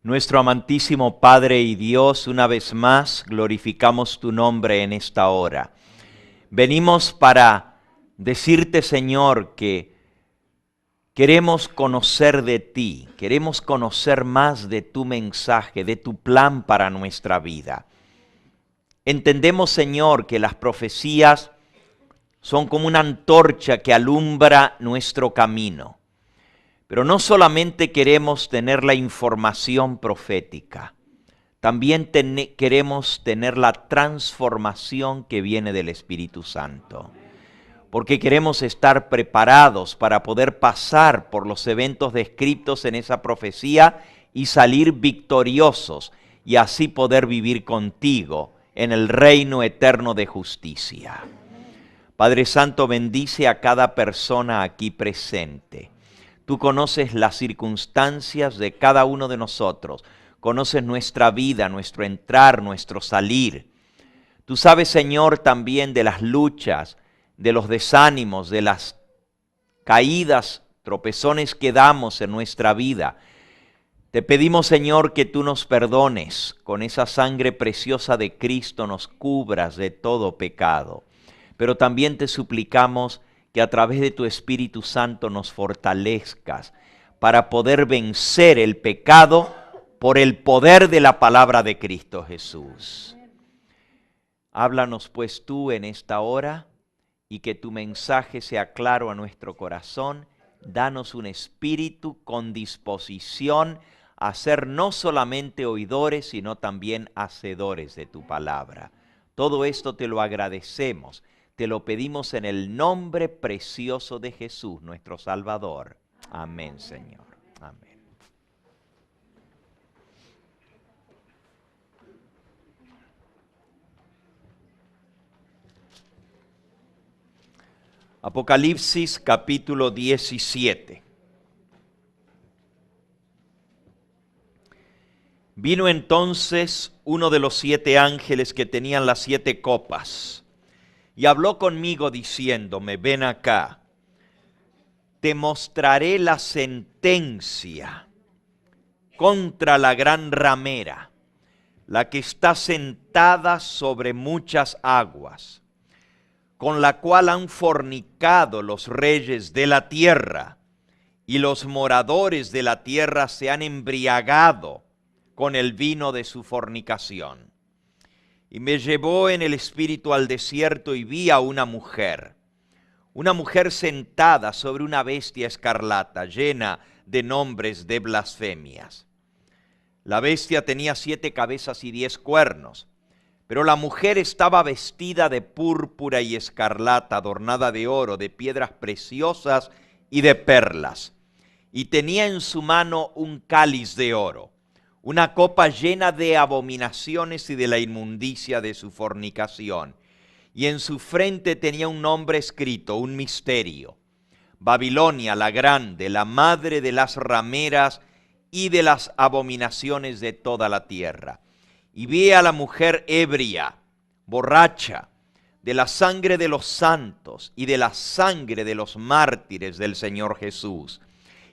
Nuestro amantísimo Padre y Dios, una vez más glorificamos tu nombre en esta hora. Venimos para decirte, Señor, que queremos conocer de ti, queremos conocer más de tu mensaje, de tu plan para nuestra vida. Entendemos, Señor, que las profecías son como una antorcha que alumbra nuestro camino. Pero no solamente queremos tener la información profética, también queremos tener la transformación que viene del Espíritu Santo. Porque queremos estar preparados para poder pasar por los eventos descritos en esa profecía y salir victoriosos y así poder vivir contigo en el reino eterno de justicia. Padre Santo, bendice a cada persona aquí presente. Tú conoces las circunstancias de cada uno de nosotros, conoces nuestra vida, nuestro entrar, nuestro salir. Tú sabes, Señor, también de las luchas, de los desánimos, de las caídas, tropezones que damos en nuestra vida. Te pedimos, Señor, que tú nos perdones, con esa sangre preciosa de Cristo nos cubras de todo pecado. Pero también te suplicamos que a través de tu Espíritu Santo nos fortalezcas para poder vencer el pecado por el poder de la palabra de Cristo Jesús. Háblanos pues tú en esta hora y que tu mensaje sea claro a nuestro corazón. Danos un espíritu con disposición a ser no solamente oidores, sino también hacedores de tu palabra. Todo esto te lo agradecemos. Te lo pedimos en el nombre precioso de Jesús, nuestro Salvador. Amén, Señor. Amén. Apocalipsis capítulo 17. Vino entonces uno de los 7 ángeles que tenían las 7 copas, y habló conmigo diciéndome, ven acá, te mostraré la sentencia contra la gran ramera, la que está sentada sobre muchas aguas, con la cual han fornicado los reyes de la tierra, y los moradores de la tierra se han embriagado con el vino de su fornicación. Y me llevó en el espíritu al desierto y vi a una mujer sentada sobre una bestia escarlata, llena de nombres de blasfemias. La bestia tenía 7 cabezas y 10 cuernos, pero la mujer estaba vestida de púrpura y escarlata, adornada de oro, de piedras preciosas y de perlas, y tenía en su mano un cáliz de oro, una copa llena de abominaciones y de la inmundicia de su fornicación. Y en su frente tenía un nombre escrito, un misterio: Babilonia la grande, la madre de las rameras y de las abominaciones de toda la tierra. Y vi a la mujer ebria, borracha, de la sangre de los santos y de la sangre de los mártires del Señor Jesús.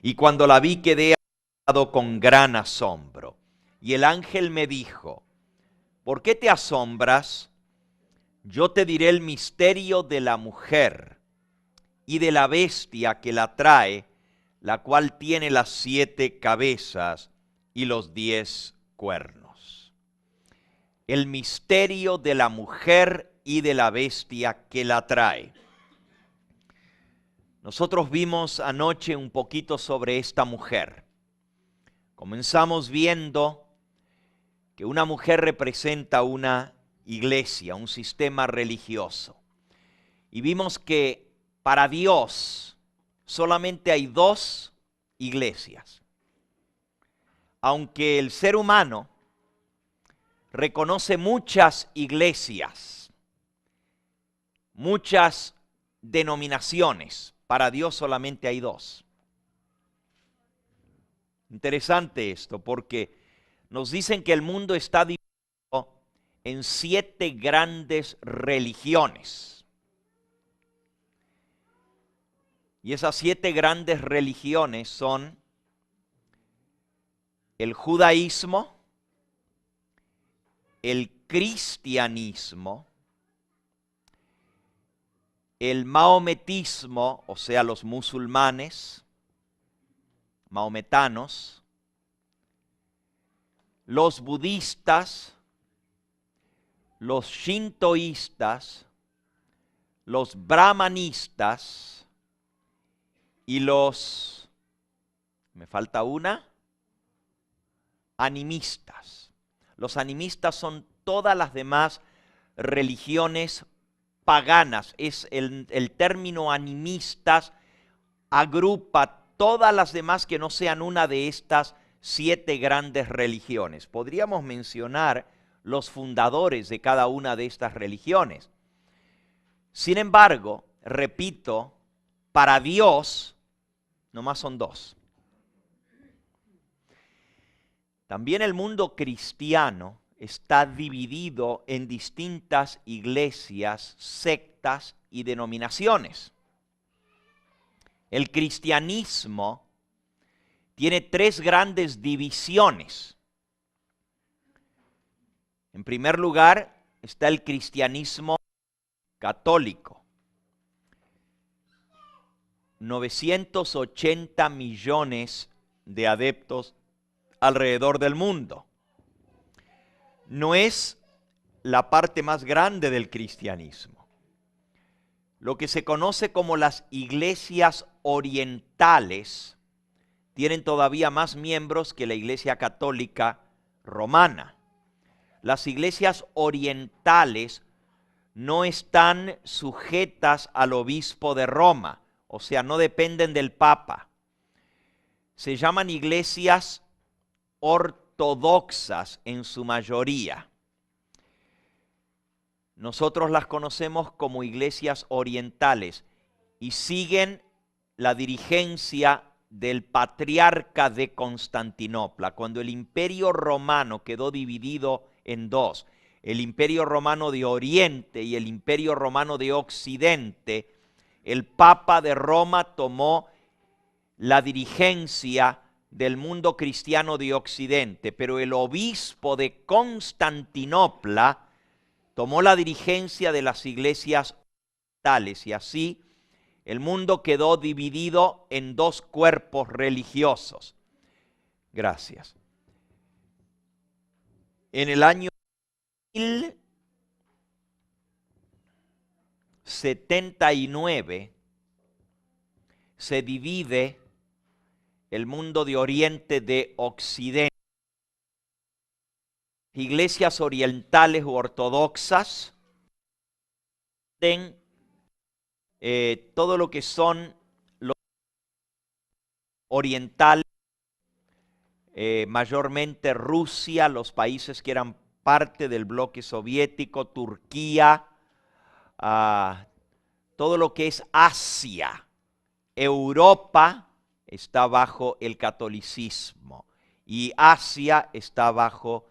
Y cuando la vi quedé asombrado con gran asombro. Y el ángel me dijo, ¿por qué te asombras? Yo te diré el misterio de la mujer y de la bestia que la trae, la cual tiene las 7 cabezas y los 10 cuernos. El misterio de la mujer y de la bestia que la trae. Nosotros vimos anoche un poquito sobre esta mujer. Comenzamos viendo que una mujer representa una iglesia, un sistema religioso. Y vimos que para Dios solamente hay 2 iglesias. Aunque el ser humano reconoce muchas iglesias, muchas denominaciones, para Dios solamente hay 2. Interesante esto, porque nos dicen que el mundo está dividido en 7 grandes religiones. Y esas 7 grandes religiones son el judaísmo, el cristianismo, el maometismo, o sea, los musulmanes, maometanos, los budistas, los shintoístas, los brahmanistas y los, me falta una, animistas. Los animistas son todas las demás religiones paganas. Es el término animistas agrupa todas las demás que no sean una de estas 7 grandes religiones. Podríamos mencionar los fundadores de cada una de estas religiones. Sin embargo, repito, para Dios nomás son 2. También el mundo cristiano está dividido en distintas iglesias, sectas y denominaciones. El cristianismo tiene 3 grandes divisiones. En primer lugar está el cristianismo católico. 980 millones de adeptos alrededor del mundo. No es la parte más grande del cristianismo. Lo que se conoce como las iglesias orientales tienen todavía más miembros que la Iglesia Católica Romana. Las iglesias orientales no están sujetas al obispo de Roma, o sea, no dependen del Papa. Se llaman iglesias ortodoxas en su mayoría. Nosotros las conocemos como iglesias orientales y siguen la dirigencia del patriarca de Constantinopla. Cuando el Imperio Romano quedó dividido en 2, el Imperio Romano de Oriente y el Imperio Romano de Occidente, el Papa de Roma tomó la dirigencia del mundo cristiano de Occidente, pero el obispo de Constantinopla tomó la dirigencia de las iglesias orientales y así el mundo quedó dividido en 2 cuerpos religiosos. Gracias. En el año 1079 se divide el mundo de Oriente de Occidente. Iglesias orientales u ortodoxas en todo lo que son los orientales, mayormente Rusia, los países que eran parte del bloque soviético, Turquía, todo lo que es Asia, Europa está bajo el catolicismo y Asia está bajo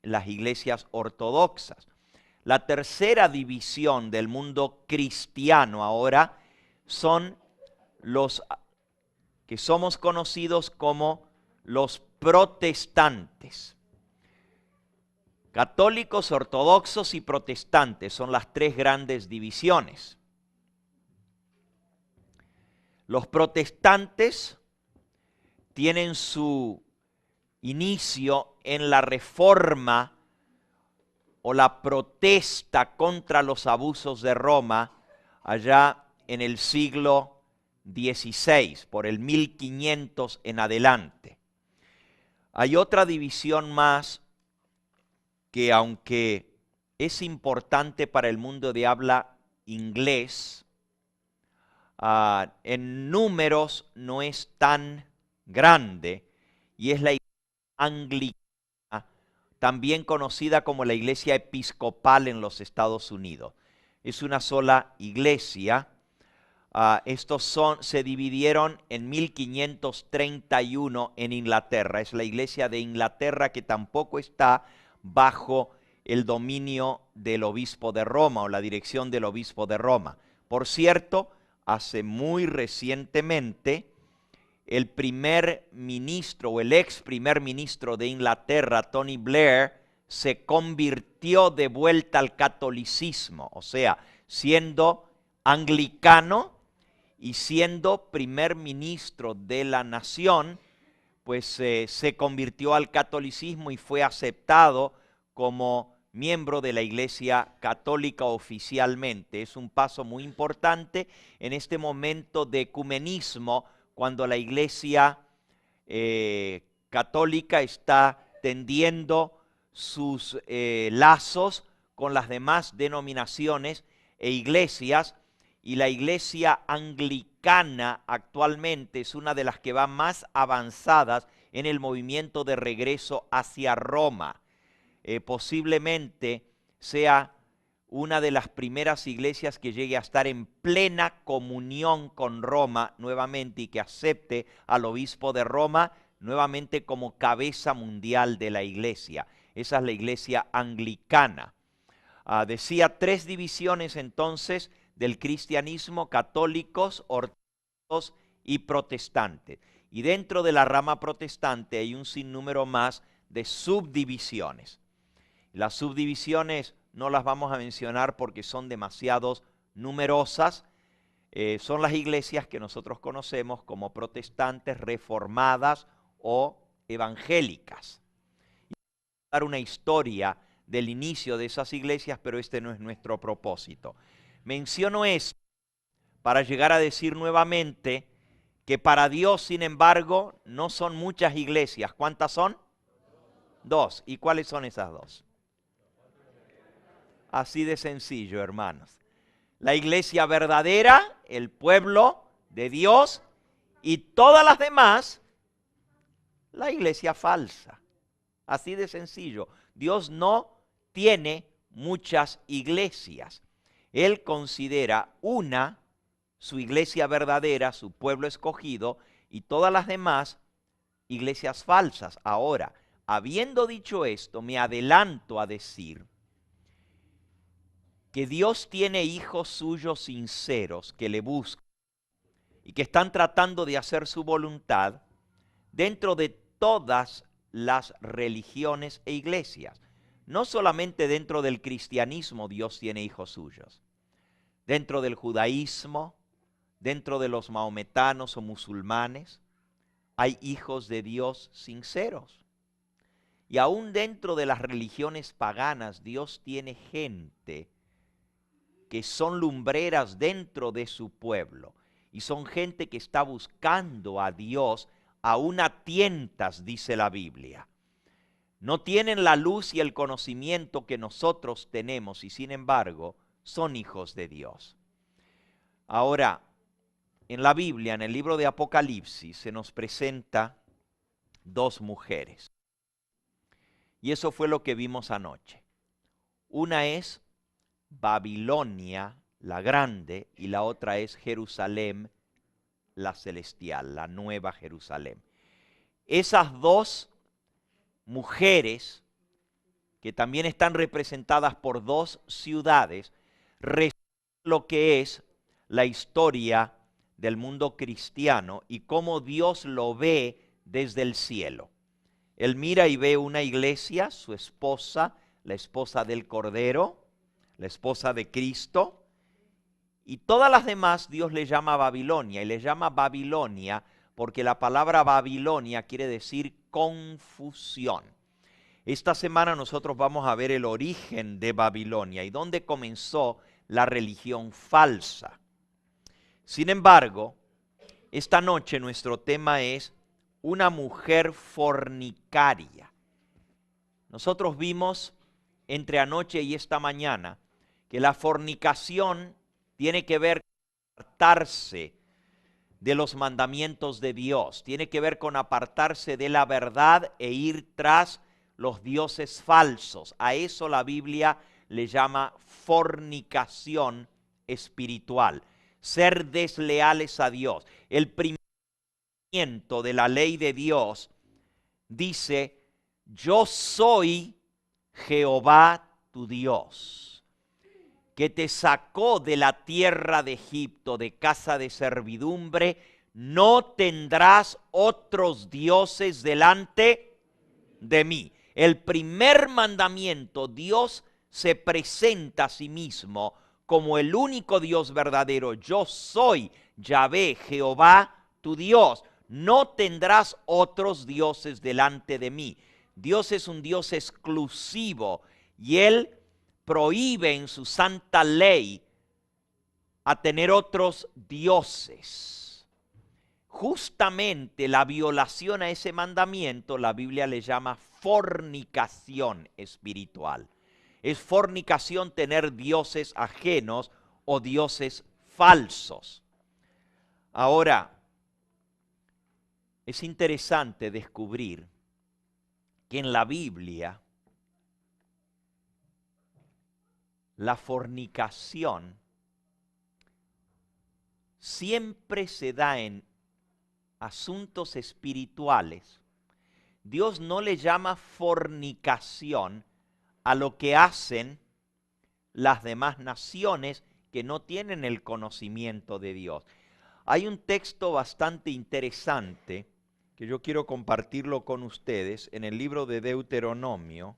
las iglesias ortodoxas. La tercera división del mundo cristiano ahora son los que somos conocidos como los protestantes. Católicos, ortodoxos y protestantes son las 3 grandes divisiones. Los protestantes tienen su inicio en la reforma o la protesta contra los abusos de Roma allá en el siglo XVI, por el 1500 en adelante. Hay otra división más que, aunque es importante para el mundo de habla inglés, en números no es tan grande, y es la iglesia anglicana, también conocida como la iglesia episcopal en los Estados Unidos. Es una sola iglesia. Se dividieron en 1531 en Inglaterra. Es la iglesia de Inglaterra que tampoco está bajo el dominio del obispo de Roma o la dirección del obispo de Roma. Por cierto, hace muy recientemente el primer ministro o el ex primer ministro de Inglaterra, Tony Blair, se convirtió de vuelta al catolicismo, o sea, siendo anglicano y siendo primer ministro de la nación, pues se convirtió al catolicismo y fue aceptado como miembro de la Iglesia Católica oficialmente. Es un paso muy importante en este momento de ecumenismo, cuando la Iglesia Católica está tendiendo sus lazos con las demás denominaciones e iglesias, y la Iglesia anglicana actualmente es una de las que va más avanzadas en el movimiento de regreso hacia Roma. Posiblemente sea una de las primeras iglesias que llegue a estar en plena comunión con Roma nuevamente y que acepte al obispo de Roma nuevamente como cabeza mundial de la iglesia. Esa es la iglesia anglicana. Decía 3 divisiones entonces del cristianismo: católicos, ortodoxos y protestantes. Y dentro de la rama protestante hay un sinnúmero más de subdivisiones. Las subdivisiones no las vamos a mencionar porque son demasiado numerosas. Son las iglesias que nosotros conocemos como protestantes, reformadas o evangélicas. Y voy a dar una historia del inicio de esas iglesias, pero este no es nuestro propósito. Menciono eso para llegar a decir nuevamente que para Dios, sin embargo, no son muchas iglesias. ¿Cuántas son? 2. ¿Y cuáles son esas 2? Así de sencillo, hermanos. La iglesia verdadera, el pueblo de Dios, y todas las demás, la iglesia falsa. Así de sencillo. Dios no tiene muchas iglesias. Él considera una, su iglesia verdadera, su pueblo escogido, y todas las demás, iglesias falsas. Ahora, habiendo dicho esto, me adelanto a decir que Dios tiene hijos suyos sinceros que le buscan y que están tratando de hacer su voluntad dentro de todas las religiones e iglesias. No solamente dentro del cristianismo Dios tiene hijos suyos. Dentro del judaísmo, dentro de los maometanos o musulmanes, hay hijos de Dios sinceros. Y aún dentro de las religiones paganas, Dios tiene gente que son lumbreras dentro de su pueblo. Y son gente que está buscando a Dios aún a tientas, dice la Biblia. No tienen la luz y el conocimiento que nosotros tenemos y sin embargo son hijos de Dios. Ahora, en la Biblia, en el libro de Apocalipsis, se nos presenta 2 mujeres. Y eso fue lo que vimos anoche. Una es Babilonia, la grande, y la otra es Jerusalén, la celestial, la nueva Jerusalén. Esas 2 mujeres, que también están representadas por 2 ciudades, resumen lo que es la historia del mundo cristiano y cómo Dios lo ve desde el cielo. Él mira y ve una iglesia, su esposa, la esposa del Cordero, la esposa de Cristo, y todas las demás Dios le llama Babilonia, y le llama Babilonia porque la palabra Babilonia quiere decir confusión. Esta semana nosotros vamos a ver el origen de Babilonia y dónde comenzó la religión falsa. Sin embargo, esta noche nuestro tema es una mujer fornicaria. Nosotros vimos entre anoche y esta mañana que la fornicación tiene que ver con apartarse de los mandamientos de Dios, tiene que ver con apartarse de la verdad e ir tras los dioses falsos. A eso la Biblia le llama fornicación espiritual, ser desleales a Dios. El primer mandamiento de la ley de Dios dice: yo soy Jehová tu Dios, que te sacó de la tierra de Egipto, de casa de servidumbre. no tendrás otros dioses delante de mí. El primer mandamiento, Dios se presenta a sí mismo como el único Dios verdadero. Yo soy Yahvé, Jehová, tu Dios. No tendrás otros dioses delante de mí. Dios es un Dios exclusivo y Él prohíbe en su santa ley a tener otros dioses. Justamente la violación a ese mandamiento, la Biblia le llama fornicación espiritual. Es fornicación tener dioses ajenos o dioses falsos. Ahora, es interesante descubrir que en la Biblia la fornicación siempre se da en asuntos espirituales. Dios no le llama fornicación a lo que hacen las demás naciones que no tienen el conocimiento de Dios. Hay un texto bastante interesante que yo quiero compartirlo con ustedes en el libro de Deuteronomio,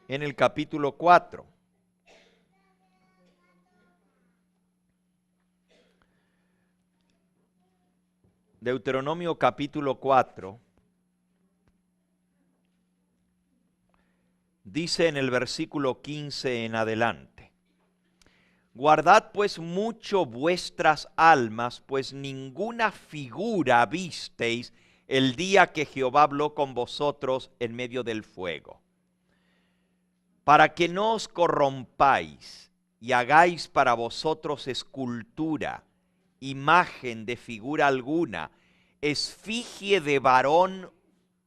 en el capítulo 4. Deuteronomio capítulo 4. Dice en el versículo 15 en adelante: guardad pues mucho vuestras almas, pues ninguna figura visteis el día que Jehová habló con vosotros en medio del fuego, para que no os corrompáis y hagáis para vosotros escultura, imagen de figura alguna, esfigie de varón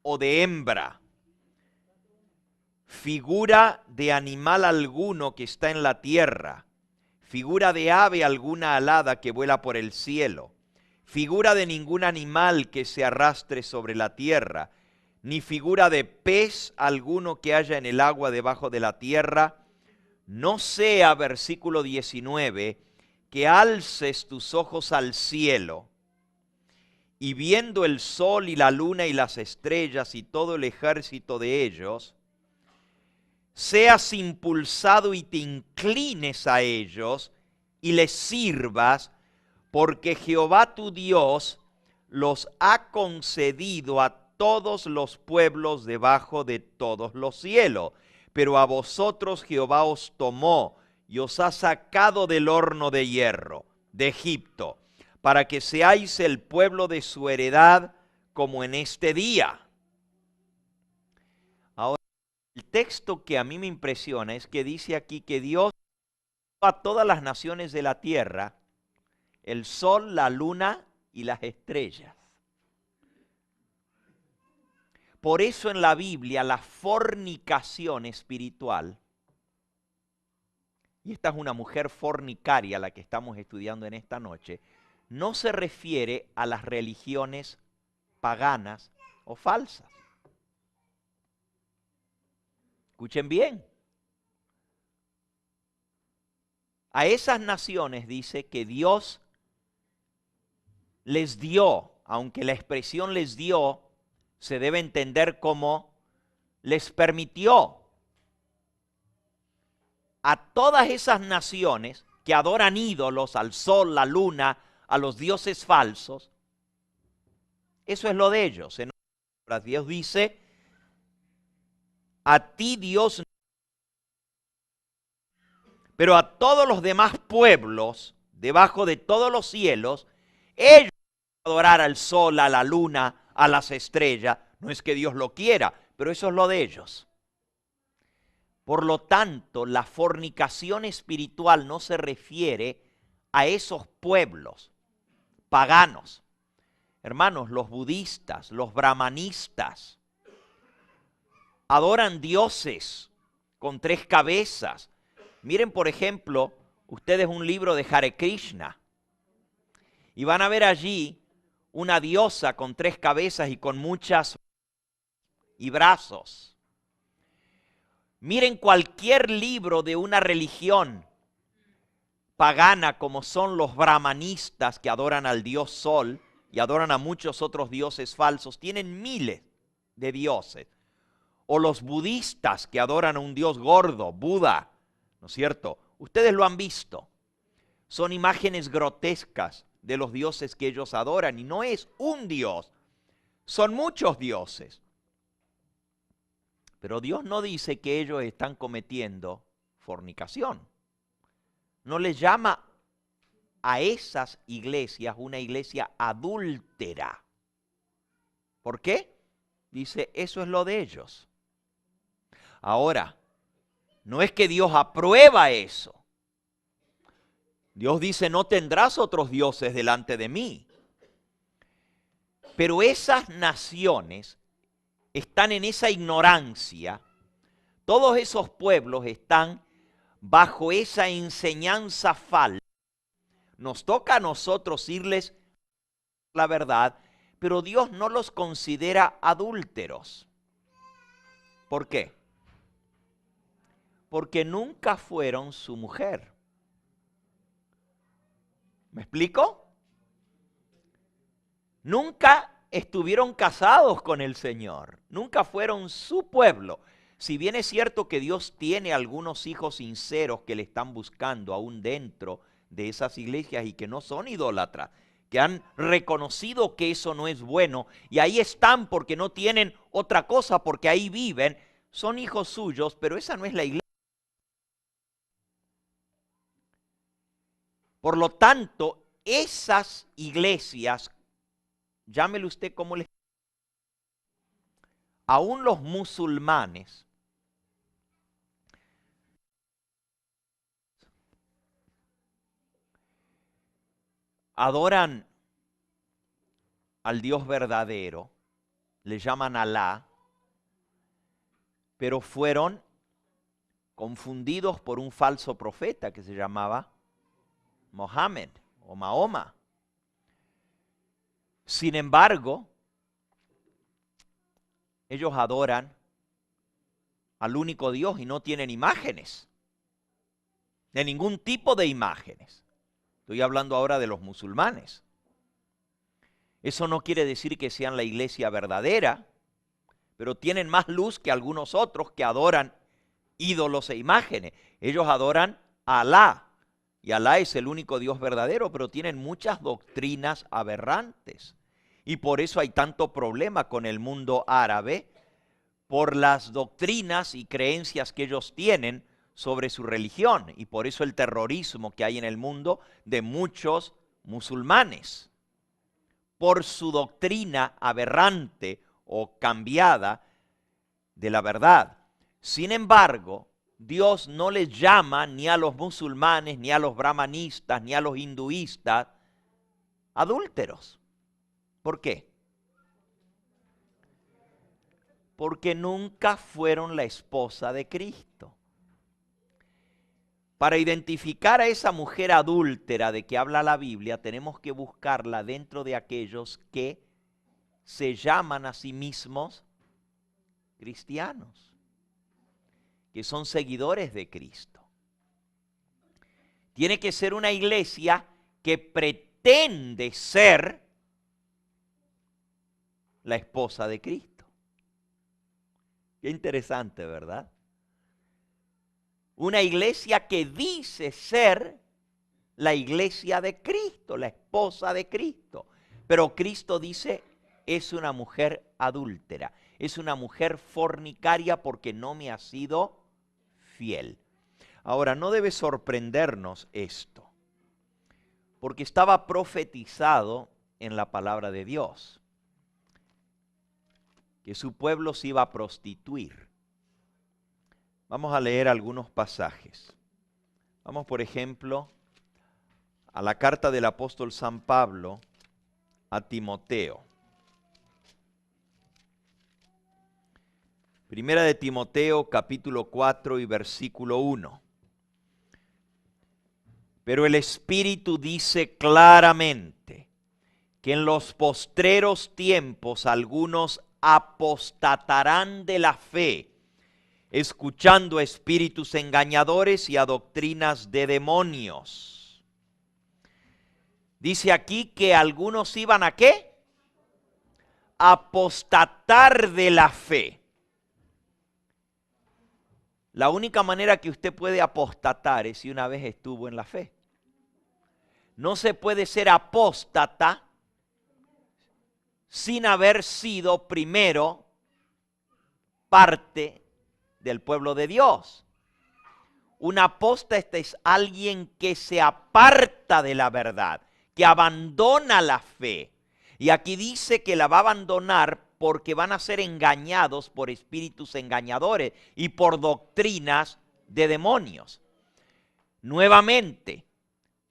o de hembra, figura de animal alguno que está en la tierra, figura de ave alguna alada que vuela por el cielo, figura de ningún animal que se arrastre sobre la tierra, ni figura de pez alguno que haya en el agua debajo de la tierra. No sea, versículo 19, que alces tus ojos al cielo y viendo el sol y la luna y las estrellas y todo el ejército de ellos, seas impulsado y te inclines a ellos y les sirvas, porque Jehová tu Dios los ha concedido a todos los pueblos debajo de todos los cielos. Pero a vosotros Jehová os tomó y os ha sacado del horno de hierro de Egipto, para que seáis el pueblo de su heredad como en este día. Ahora, el texto que a mí me impresiona es que dice aquí que Dios dio a todas las naciones de la tierra el sol, la luna y las estrellas. Por eso en la Biblia la fornicación espiritual, y esta es una mujer fornicaria la que estamos estudiando en esta noche, no se refiere a las religiones paganas o falsas. Escuchen bien. A esas naciones dice que Dios les dio, aunque la expresión les dio se debe entender como les permitió. A todas esas naciones que adoran ídolos, al sol, la luna, a los dioses falsos, eso es lo de ellos. En otras palabras, Dios dice: a ti Dios, pero a todos los demás pueblos, debajo de todos los cielos, ellos van a adorar al sol, a la luna, a las estrellas. No es que Dios lo quiera, pero eso es lo de ellos. Por lo tanto, la fornicación espiritual no se refiere a esos pueblos paganos. Hermanos, los budistas, los brahmanistas, adoran dioses con 3 cabezas. Miren, por ejemplo, ustedes un libro de Hare Krishna y van a ver allí una diosa con 3 cabezas y con muchas y brazos. Miren cualquier libro de una religión pagana como son los brahmanistas que adoran al dios Sol y adoran a muchos otros dioses falsos, tienen miles de dioses. O los budistas que adoran a un dios gordo, Buda, ¿no es cierto? Ustedes lo han visto. Son imágenes grotescas de los dioses que ellos adoran y no es un dios, son muchos dioses. Pero Dios no dice que ellos están cometiendo fornicación. No les llama a esas iglesias una iglesia adúltera. ¿Por qué? Dice, eso es lo de ellos. Ahora, no es que Dios aprueba eso. Dios dice, no tendrás otros dioses delante de mí. Pero esas naciones están en esa ignorancia. Todos esos pueblos están bajo esa enseñanza falsa. Nos toca a nosotros irles la verdad, pero Dios no los considera adúlteros. ¿Por qué? Porque nunca fueron su mujer. ¿Me explico? Nunca estuvieron casados con el Señor. Nunca fueron su pueblo. Si bien es cierto que Dios tiene algunos hijos sinceros que le están buscando aún dentro de esas iglesias y que no son idólatras, que han reconocido que eso no es bueno y ahí están porque no tienen otra cosa, porque ahí viven, son hijos suyos, pero esa no es la iglesia. Por lo tanto, esas iglesias, llámele usted como les... Aún los musulmanes adoran al Dios verdadero, le llaman Alá, pero fueron confundidos por un falso profeta que se llamaba Mohammed o Mahoma. Sin embargo, ellos adoran al único Dios y no tienen imágenes, de ningún tipo de imágenes. Estoy hablando ahora de los musulmanes. Eso no quiere decir que sean la iglesia verdadera, pero tienen más luz que algunos otros que adoran ídolos e imágenes. Ellos adoran a Alá, y Alá es el único Dios verdadero, pero tienen muchas doctrinas aberrantes. Y por eso hay tanto problema con el mundo árabe, por las doctrinas y creencias que ellos tienen sobre su religión, y por eso el terrorismo que hay en el mundo de muchos musulmanes, por su doctrina aberrante o cambiada de la verdad. Sin embargo, Dios no les llama ni a los musulmanes, ni a los brahmanistas, ni a los hinduistas adúlteros. ¿Por qué? Porque nunca fueron la esposa de Cristo. Para identificar a esa mujer adúltera de que habla la Biblia, tenemos que buscarla dentro de aquellos que se llaman a sí mismos cristianos, que son seguidores de Cristo. Tiene que ser una iglesia que pretende ser la esposa de Cristo. Qué interesante, ¿verdad? Una iglesia que dice ser la iglesia de Cristo, la esposa de Cristo. Pero Cristo dice, es una mujer adúltera, es una mujer fornicaria porque no me ha sido fiel. Ahora, no debe sorprendernos esto, porque estaba profetizado en la palabra de Dios, que su pueblo se iba a prostituir. Vamos a leer algunos pasajes. Vamos, por ejemplo, a la carta del apóstol San Pablo a Timoteo. Primera de Timoteo, capítulo 4 y versículo 1. Pero el Espíritu dice claramente que en los postreros tiempos algunos apostatarán de la fe, escuchando a espíritus engañadores y a doctrinas de demonios. Dice aquí que algunos iban ¿a qué? Apostatar de la fe. La única manera que usted puede apostatar es si una vez estuvo en la fe. No se puede ser apóstata sin haber sido primero parte del pueblo de Dios. Un apóstata es alguien que se aparta de la verdad, que abandona la fe. Y aquí dice que la va a abandonar porque van a ser engañados por espíritus engañadores y por doctrinas de demonios. Nuevamente,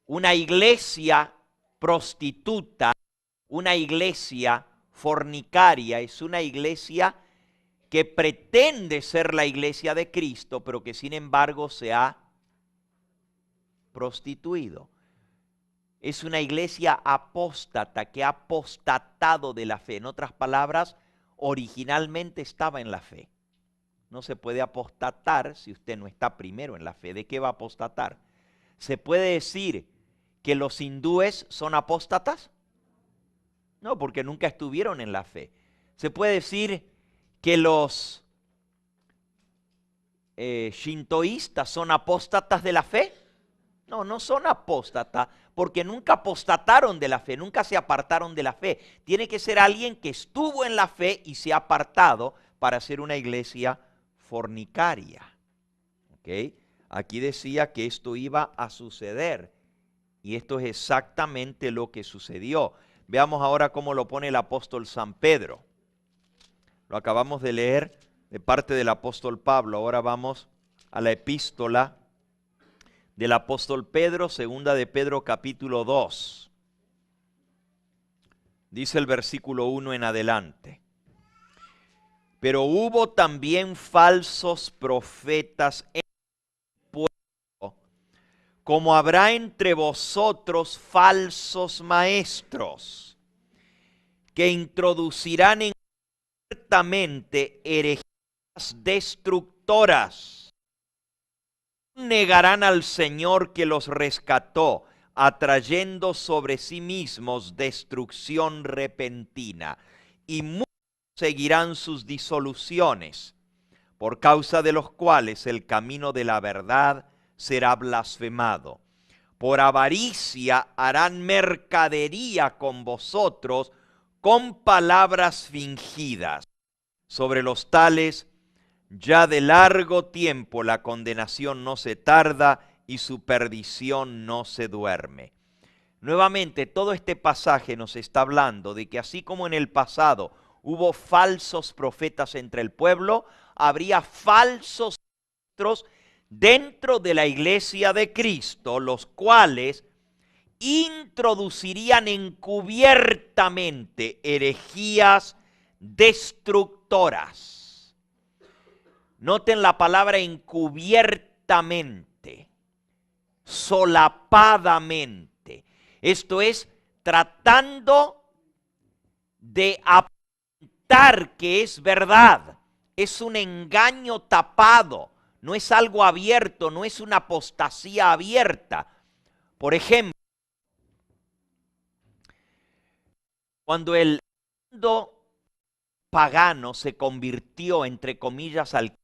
una iglesia prostituta, una iglesia fornicaria, es una iglesia que pretende ser la iglesia de Cristo, pero que sin embargo se ha prostituido. Es una iglesia apóstata que ha apostatado de la fe. En otras palabras, originalmente estaba en la fe. No se puede apostatar si usted no está primero en la fe. ¿De qué va a apostatar? ¿Se puede decir que los hindúes son apóstatas? No, porque nunca estuvieron en la fe. ¿Se puede decir que los shintoístas son apóstatas de la fe? No, no son apóstatas, porque nunca apostataron de la fe, nunca se apartaron de la fe. Tiene que ser alguien que estuvo en la fe y se ha apartado para ser una iglesia fornicaria. ¿Okay? Aquí decía que esto iba a suceder y esto es exactamente lo que sucedió. Veamos ahora cómo lo pone el apóstol San Pedro. Lo acabamos de leer de parte del apóstol Pablo. Ahora vamos a la epístola del apóstol Pedro, segunda de Pedro capítulo 2. Dice el versículo 1 en adelante. Pero hubo también falsos profetas en el pueblo, como habrá entre vosotros falsos maestros, que introducirán ciertamente herejías destructoras. Negarán al Señor que los rescató, atrayendo sobre sí mismos destrucción repentina. Y muchos seguirán sus disoluciones, por causa de los cuales el camino de la verdad será blasfemado. Por avaricia harán mercadería con vosotros, con palabras fingidas. Sobre los tales, ya de largo tiempo la condenación no se tarda y su perdición no se duerme. Nuevamente, todo este pasaje nos está hablando de que así como en el pasado hubo falsos profetas entre el pueblo, habría falsos maestros dentro de la iglesia de Cristo, los cuales introducirían encubiertamente herejías destructoras. Noten la palabra encubiertamente, solapadamente. Esto es tratando de aparentar que es verdad. Es un engaño tapado, no es algo abierto, no es una apostasía abierta. Por ejemplo, cuando el mundo pagano se convirtió, entre comillas, al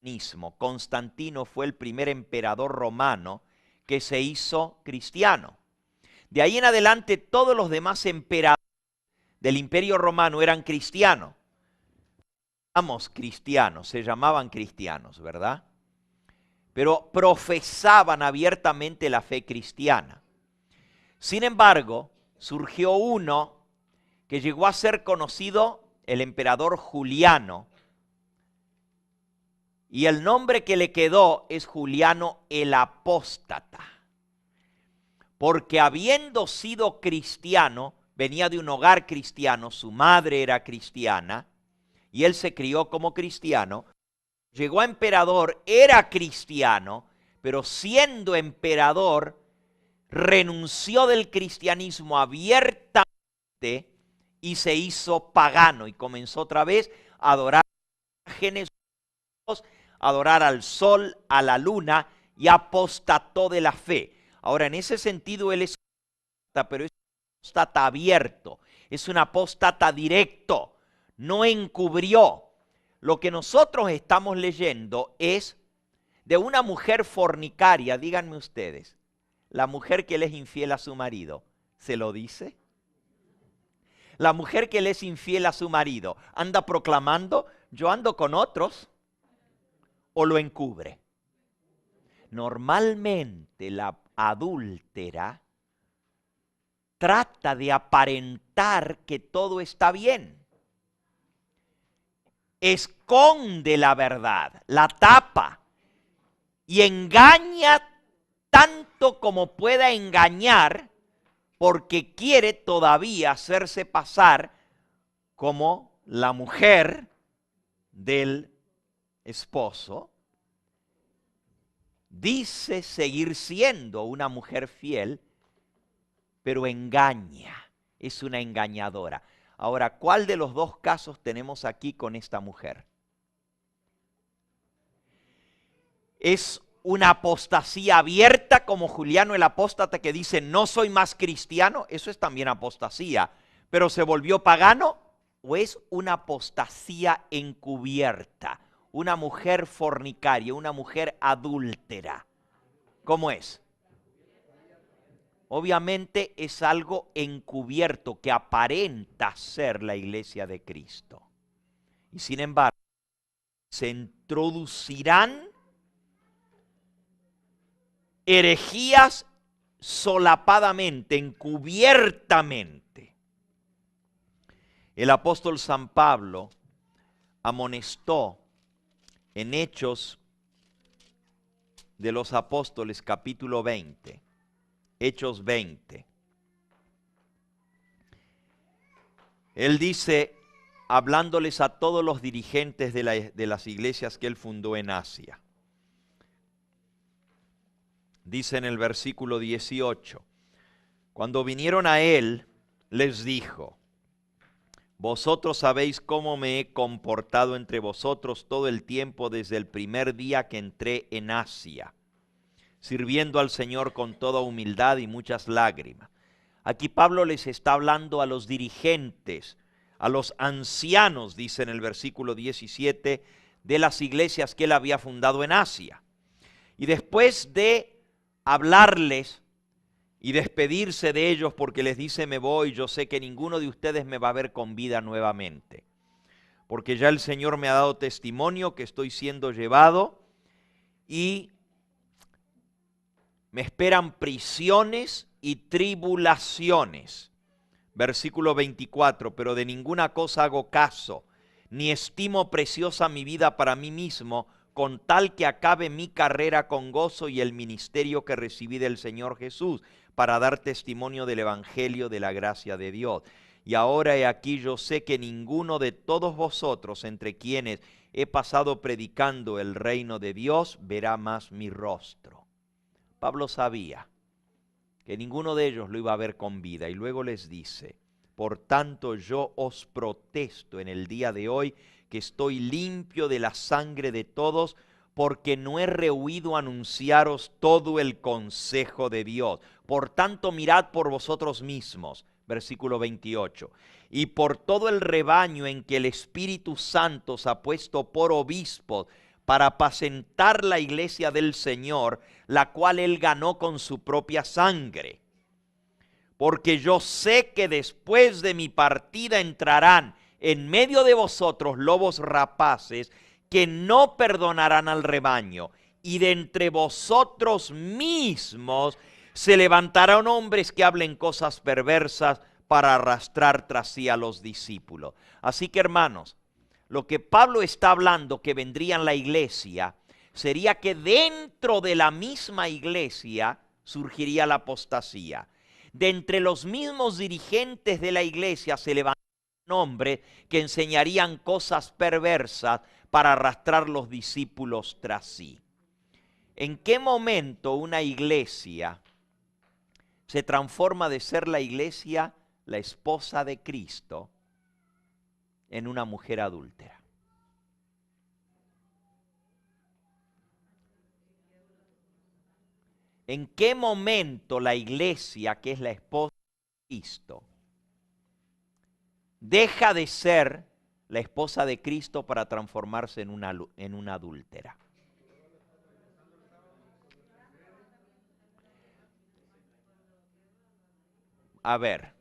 cristianismo, Constantino fue el primer emperador romano que se hizo cristiano. De ahí en adelante todos los demás emperadores del Imperio Romano eran cristianos. Se llamaban cristianos, ¿verdad? Pero profesaban abiertamente la fe cristiana. Sin embargo, surgió uno que llegó a ser conocido, el emperador Juliano, y el nombre que le quedó es Juliano el Apóstata, porque habiendo sido cristiano, venía de un hogar cristiano, su madre era cristiana, y él se crió como cristiano, llegó a emperador, era cristiano, pero siendo emperador, renunció del cristianismo abiertamente y se hizo pagano y comenzó otra vez a adorar imágenes, a adorar al sol, a la luna y apostató de la fe. Ahora, en ese sentido, él es, pero es apóstata abierto, es un apóstata directo, no encubrió. Lo que nosotros estamos leyendo es de una mujer fornicaria, díganme ustedes, la mujer que le es infiel a su marido, ¿se lo dice? La mujer que le es infiel a su marido, ¿anda proclamando, yo ando con otros? ¿O lo encubre? Normalmente la adúltera trata de aparentar que todo está bien. Esconde la verdad, la tapa y engaña tanto como pueda engañar porque quiere todavía hacerse pasar como la mujer del esposo. Dice seguir siendo una mujer fiel, pero engaña, es una engañadora. Ahora, ¿cuál de los dos casos tenemos aquí con esta mujer? ¿Es una apostasía abierta como Juliano el apóstata que dice no soy más cristiano? Eso es también apostasía, pero se volvió pagano. ¿O es una apostasía encubierta? Una mujer fornicaria, una mujer adúltera. ¿Cómo es? Obviamente es algo encubierto que aparenta ser la iglesia de Cristo. Y sin embargo, se introducirán herejías solapadamente, encubiertamente. El apóstol San Pablo amonestó en Hechos de los Apóstoles capítulo 20, Hechos 20. Él dice, hablándoles a todos los dirigentes de las iglesias que él fundó en Asia. Dice en el versículo 18, cuando vinieron a él, les dijo, vosotros sabéis cómo me he comportado entre vosotros todo el tiempo desde el primer día que entré en Asia, sirviendo al Señor con toda humildad y muchas lágrimas. Aquí Pablo les está hablando a los dirigentes, a los ancianos, dice en el versículo 17, de las iglesias que él había fundado en Asia. Y después de hablarles y despedirse de ellos porque les dice me voy, yo sé que ninguno de ustedes me va a ver con vida nuevamente, porque ya el Señor me ha dado testimonio que estoy siendo llevado y me esperan prisiones y tribulaciones. Versículo 24, pero de ninguna cosa hago caso, ni estimo preciosa mi vida para mí mismo, con tal que acabe mi carrera con gozo y el ministerio que recibí del Señor Jesús, para dar testimonio del Evangelio de la gracia de Dios. Y ahora he aquí yo sé que ninguno de todos vosotros, entre quienes he pasado predicando el reino de Dios, verá más mi rostro. Pablo sabía que ninguno de ellos lo iba a ver con vida, y luego les dice, por tanto yo os protesto en el día de hoy que estoy limpio de la sangre de todos, porque no he rehuido anunciaros todo el consejo de Dios. Por tanto mirad por vosotros mismos, versículo 28, y por todo el rebaño en que el Espíritu Santo os ha puesto por obispos, para apacentar la iglesia del Señor, la cual él ganó con su propia sangre. Porque yo sé que después de mi partida entrarán en medio de vosotros lobos rapaces que no perdonarán al rebaño, y de entre vosotros mismos se levantarán hombres que hablen cosas perversas para arrastrar tras sí a los discípulos. Así que, hermanos, lo que Pablo está hablando que vendría en la iglesia sería que dentro de la misma iglesia surgiría la apostasía. De entre los mismos dirigentes de la iglesia se levantarían hombres que enseñarían cosas perversas para arrastrar los discípulos tras sí. ¿En qué momento una iglesia se transforma de ser la iglesia, la esposa de Cristo, en una mujer adúltera? ¿En qué momento la iglesia, que es la esposa Cristo, deja de ser la esposa de Cristo para transformarse en una adúltera. A ver,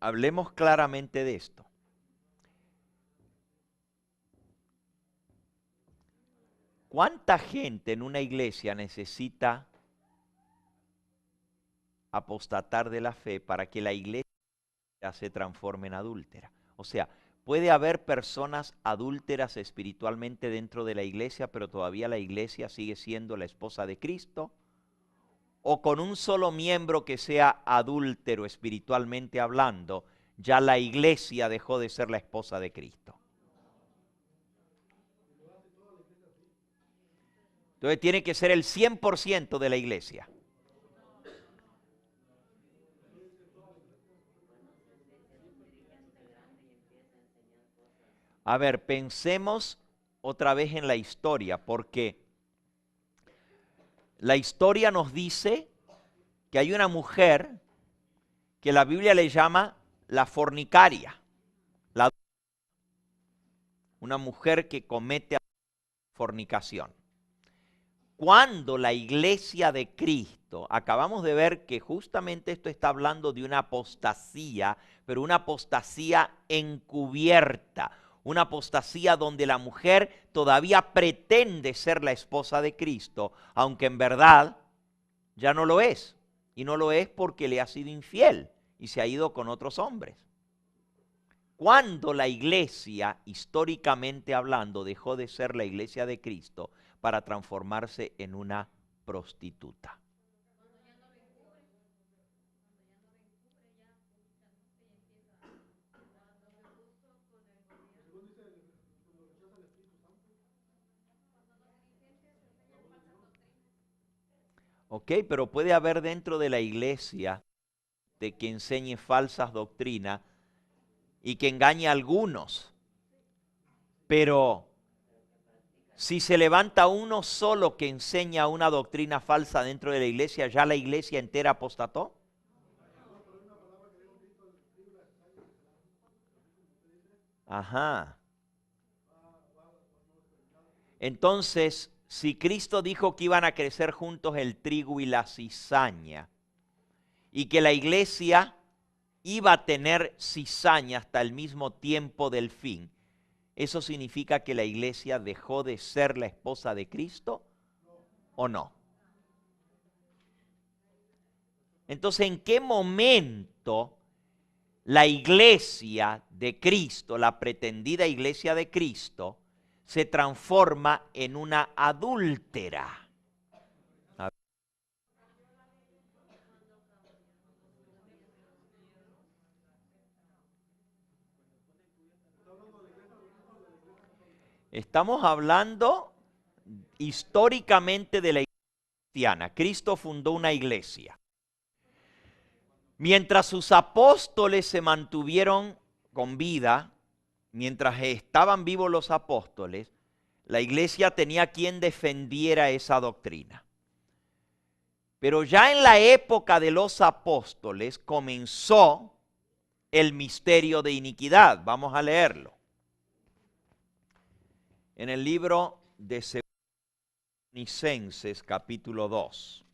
hablemos claramente de esto. ¿Cuánta gente en una iglesia necesita apostatar de la fe para que la iglesia se transforme en adúltera? O sea, puede haber personas adúlteras espiritualmente dentro de la iglesia, pero todavía la iglesia sigue siendo la esposa de Cristo. O con un solo miembro que sea adúltero espiritualmente hablando, ya la iglesia dejó de ser la esposa de Cristo. Entonces tiene que ser el 100% de la iglesia. A ver, pensemos otra vez en la historia, porque la historia nos dice que hay una mujer que la Biblia le llama la fornicaria, una mujer que comete fornicación. Cuando la iglesia de Cristo, acabamos de ver que justamente esto está hablando de una apostasía, pero una apostasía encubierta, una apostasía donde la mujer todavía pretende ser la esposa de Cristo, aunque en verdad ya no lo es. Y no lo es porque le ha sido infiel y se ha ido con otros hombres. Cuando la iglesia, históricamente hablando, dejó de ser la iglesia de Cristo para transformarse en una prostituta. Ok, pero puede haber dentro de la iglesia de que enseñe falsas doctrinas y que engañe a algunos. Pero si se levanta uno solo que enseña una doctrina falsa dentro de la iglesia, ¿ya la iglesia entera apostató? Ajá. Entonces, si Cristo dijo que iban a crecer juntos el trigo y la cizaña, y que la iglesia iba a tener cizaña hasta el mismo tiempo del fin, ¿eso significa que la iglesia dejó de ser la esposa de Cristo o no? Entonces, ¿en qué momento la iglesia de Cristo, la pretendida iglesia de Cristo, se transforma en una adúltera? Estamos hablando históricamente de la iglesia cristiana. Cristo fundó una iglesia. Mientras sus apóstoles se mantuvieron con vida, mientras estaban vivos los apóstoles, la iglesia tenía quien defendiera esa doctrina. Pero ya en la época de los apóstoles comenzó el misterio de iniquidad. Vamos a leerlo. En el libro de Tesalonicenses, capítulo 2.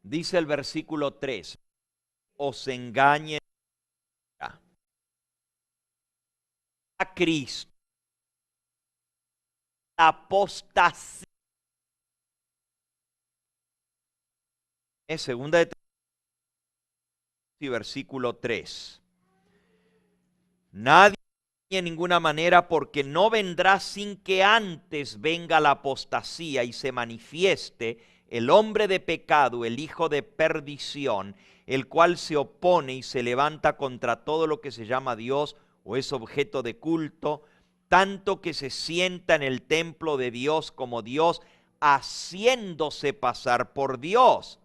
Dice el versículo 3, os engañen a Cristo, apostasía. Es segunda de y versículo 3. Nadie en ninguna manera, porque no vendrá sin que antes venga la apostasía y se manifieste el hombre de pecado, el hijo de perdición, el cual se opone y se levanta contra todo lo que se llama Dios o es objeto de culto, tanto que se sienta en el templo de Dios como Dios, haciéndose pasar por Dios.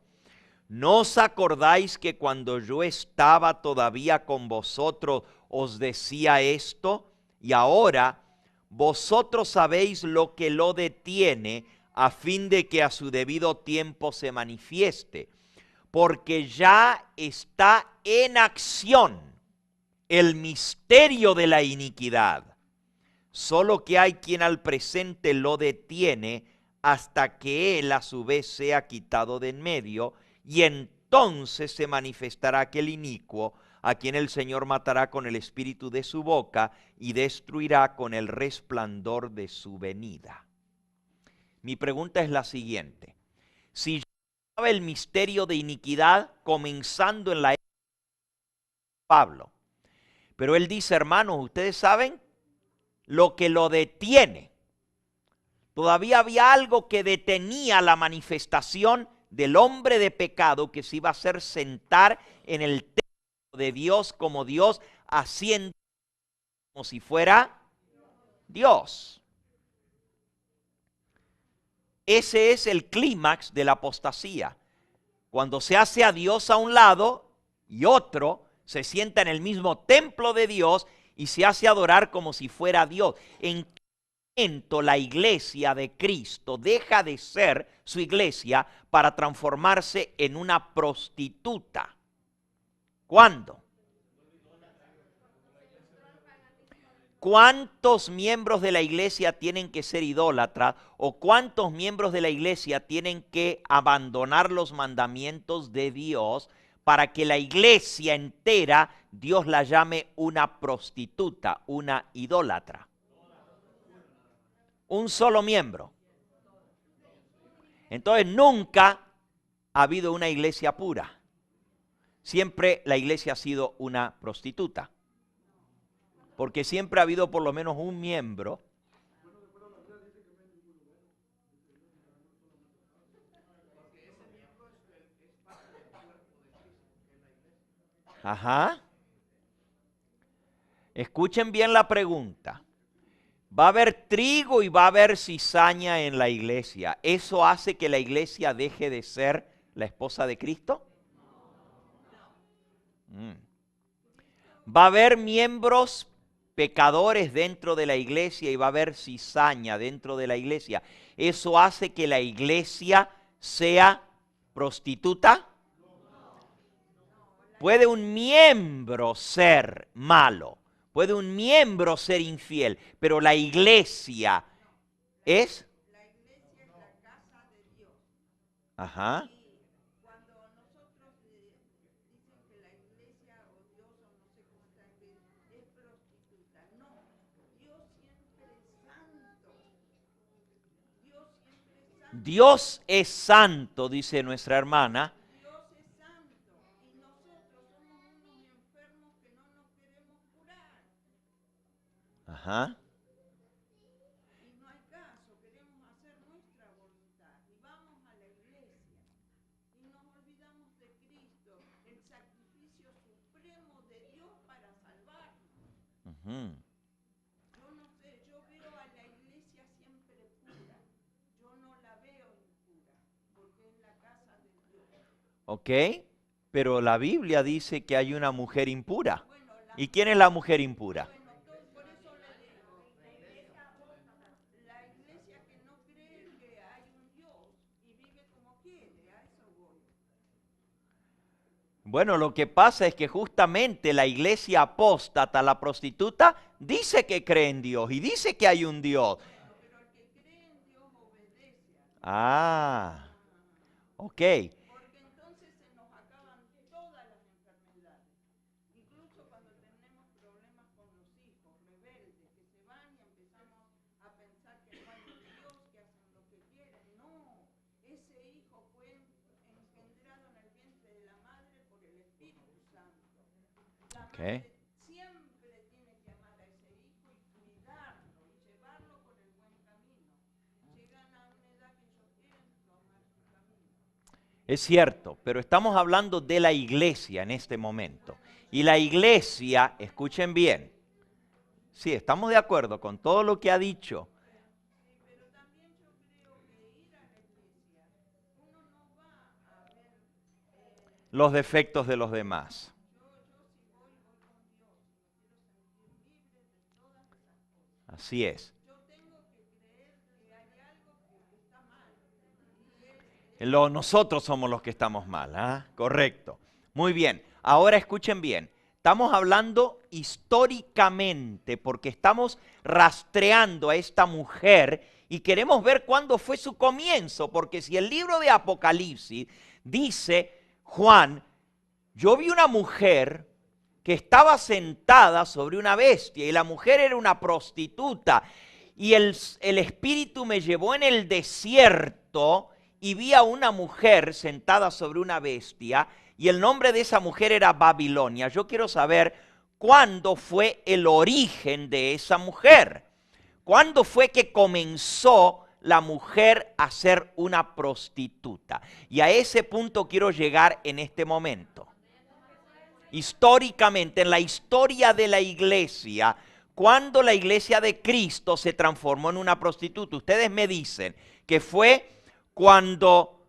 ¿No os acordáis que cuando yo estaba todavía con vosotros os decía esto? Y ahora vosotros sabéis lo que lo detiene, a fin de que a su debido tiempo se manifieste, porque ya está en acción el misterio de la iniquidad, solo que hay quien al presente lo detiene hasta que él a su vez sea quitado de en medio, y entonces se manifestará aquel inicuo, a quien el Señor matará con el espíritu de su boca y destruirá con el resplandor de su venida. Mi pregunta es la siguiente: si ya estaba el misterio de iniquidad comenzando en la época de Pablo, pero él dice, hermanos, ustedes saben lo que lo detiene. Todavía había algo que detenía la manifestación del hombre de pecado que se iba a hacer sentar en el templo de Dios como Dios, haciendo como si fuera Dios. Ese es el clímax de la apostasía. Cuando se hace a Dios a un lado y otro se sienta en el mismo templo de Dios y se hace adorar como si fuera Dios. ¿En qué momento la iglesia de Cristo deja de ser su iglesia para transformarse en una prostituta? ¿Cuándo? ¿Cuántos miembros de la iglesia tienen que ser idólatras o cuántos miembros de la iglesia tienen que abandonar los mandamientos de Dios para que la iglesia entera Dios la llame una prostituta, una idólatra? Un solo miembro. Entonces nunca ha habido una iglesia pura. Siempre la iglesia ha sido una prostituta. Porque siempre ha habido por lo menos un miembro . Ajá. Escuchen bien la pregunta. Va a haber trigo y va a haber cizaña en la iglesia. ¿Eso hace que la iglesia deje de ser la esposa de Cristo? Va a haber miembros pecadores dentro de la iglesia y va a haber cizaña dentro de la iglesia. ¿Eso hace que la iglesia sea prostituta? ¿Puede un miembro ser malo? ¿Puede un miembro ser infiel? Pero la iglesia es... La iglesia es la casa de Dios. Ajá. Y cuando nosotros dicen que la iglesia o Dios o no sé cómo está es prostituta, no. Dios siempre es santo. Dios siempre es santo. Dios es santo, dice nuestra hermana. Dios es santo y nosotros somos unos enfermos que no nos queremos curar. Ajá. Y no hay caso, queremos hacer nuestra voluntad y vamos a la iglesia y nos olvidamos de Cristo, el sacrificio supremo de Dios para salvarnos. Uh-huh. Yo no sé, yo veo a la iglesia siempre pura, yo no la veo impura, porque es la casa de Dios. ¿Ok? Pero la Biblia dice que hay una mujer impura. Bueno, ¿Y quién es la mujer impura? bueno, por eso le digo, la iglesia que no cree que hay un Dios y vive como quiere, a eso voy. Bueno, lo que pasa es que justamente la iglesia apóstata, la prostituta, dice que cree en Dios y dice que hay un Dios. Bueno, pero el que cree en Dios obedece a Dios. Ah, ok. Porque entonces se nos acaban todas las enfermedades. Incluso cuando tenemos problemas con los hijos rebeldes que se van y empezamos a pensar que no hay un Dios, que hacen lo que quieren. No, ese hijo fue engendrado en el vientre de la madre por el Espíritu Santo. La madre siempre tiene que amar a ese hijo y cuidarlo y llevarlo por el buen camino. Llegan a una edad que ellos quieren tomar su camino. Es cierto, pero estamos hablando de la iglesia en este momento. Y la iglesia, escuchen bien, sí, estamos de acuerdo con todo lo que ha dicho. Sí, pero también yo creo que ir a la iglesia, uno no va a ver, Los defectos de los demás. yo si voy, voy con Dios, y me quiero sentir libre de todas esas Así es. Nosotros somos los que estamos mal, ¿ah? Correcto. Muy bien. Ahora escuchen bien. Estamos hablando históricamente porque estamos rastreando a esta mujer y queremos ver cuándo fue su comienzo, porque si el libro de Apocalipsis dice, Juan, yo vi una mujer que estaba sentada sobre una bestia y la mujer era una prostituta y el espíritu me llevó en el desierto y vi a una mujer sentada sobre una bestia y el nombre de esa mujer era Babilonia. Yo quiero saber cuándo fue el origen de esa mujer. ¿Cuándo fue que comenzó la mujer a ser una prostituta? Y a ese punto quiero llegar en este momento. Históricamente, en la historia de la iglesia, cuando la iglesia de Cristo se transformó en una prostituta, ustedes me dicen que fue cuando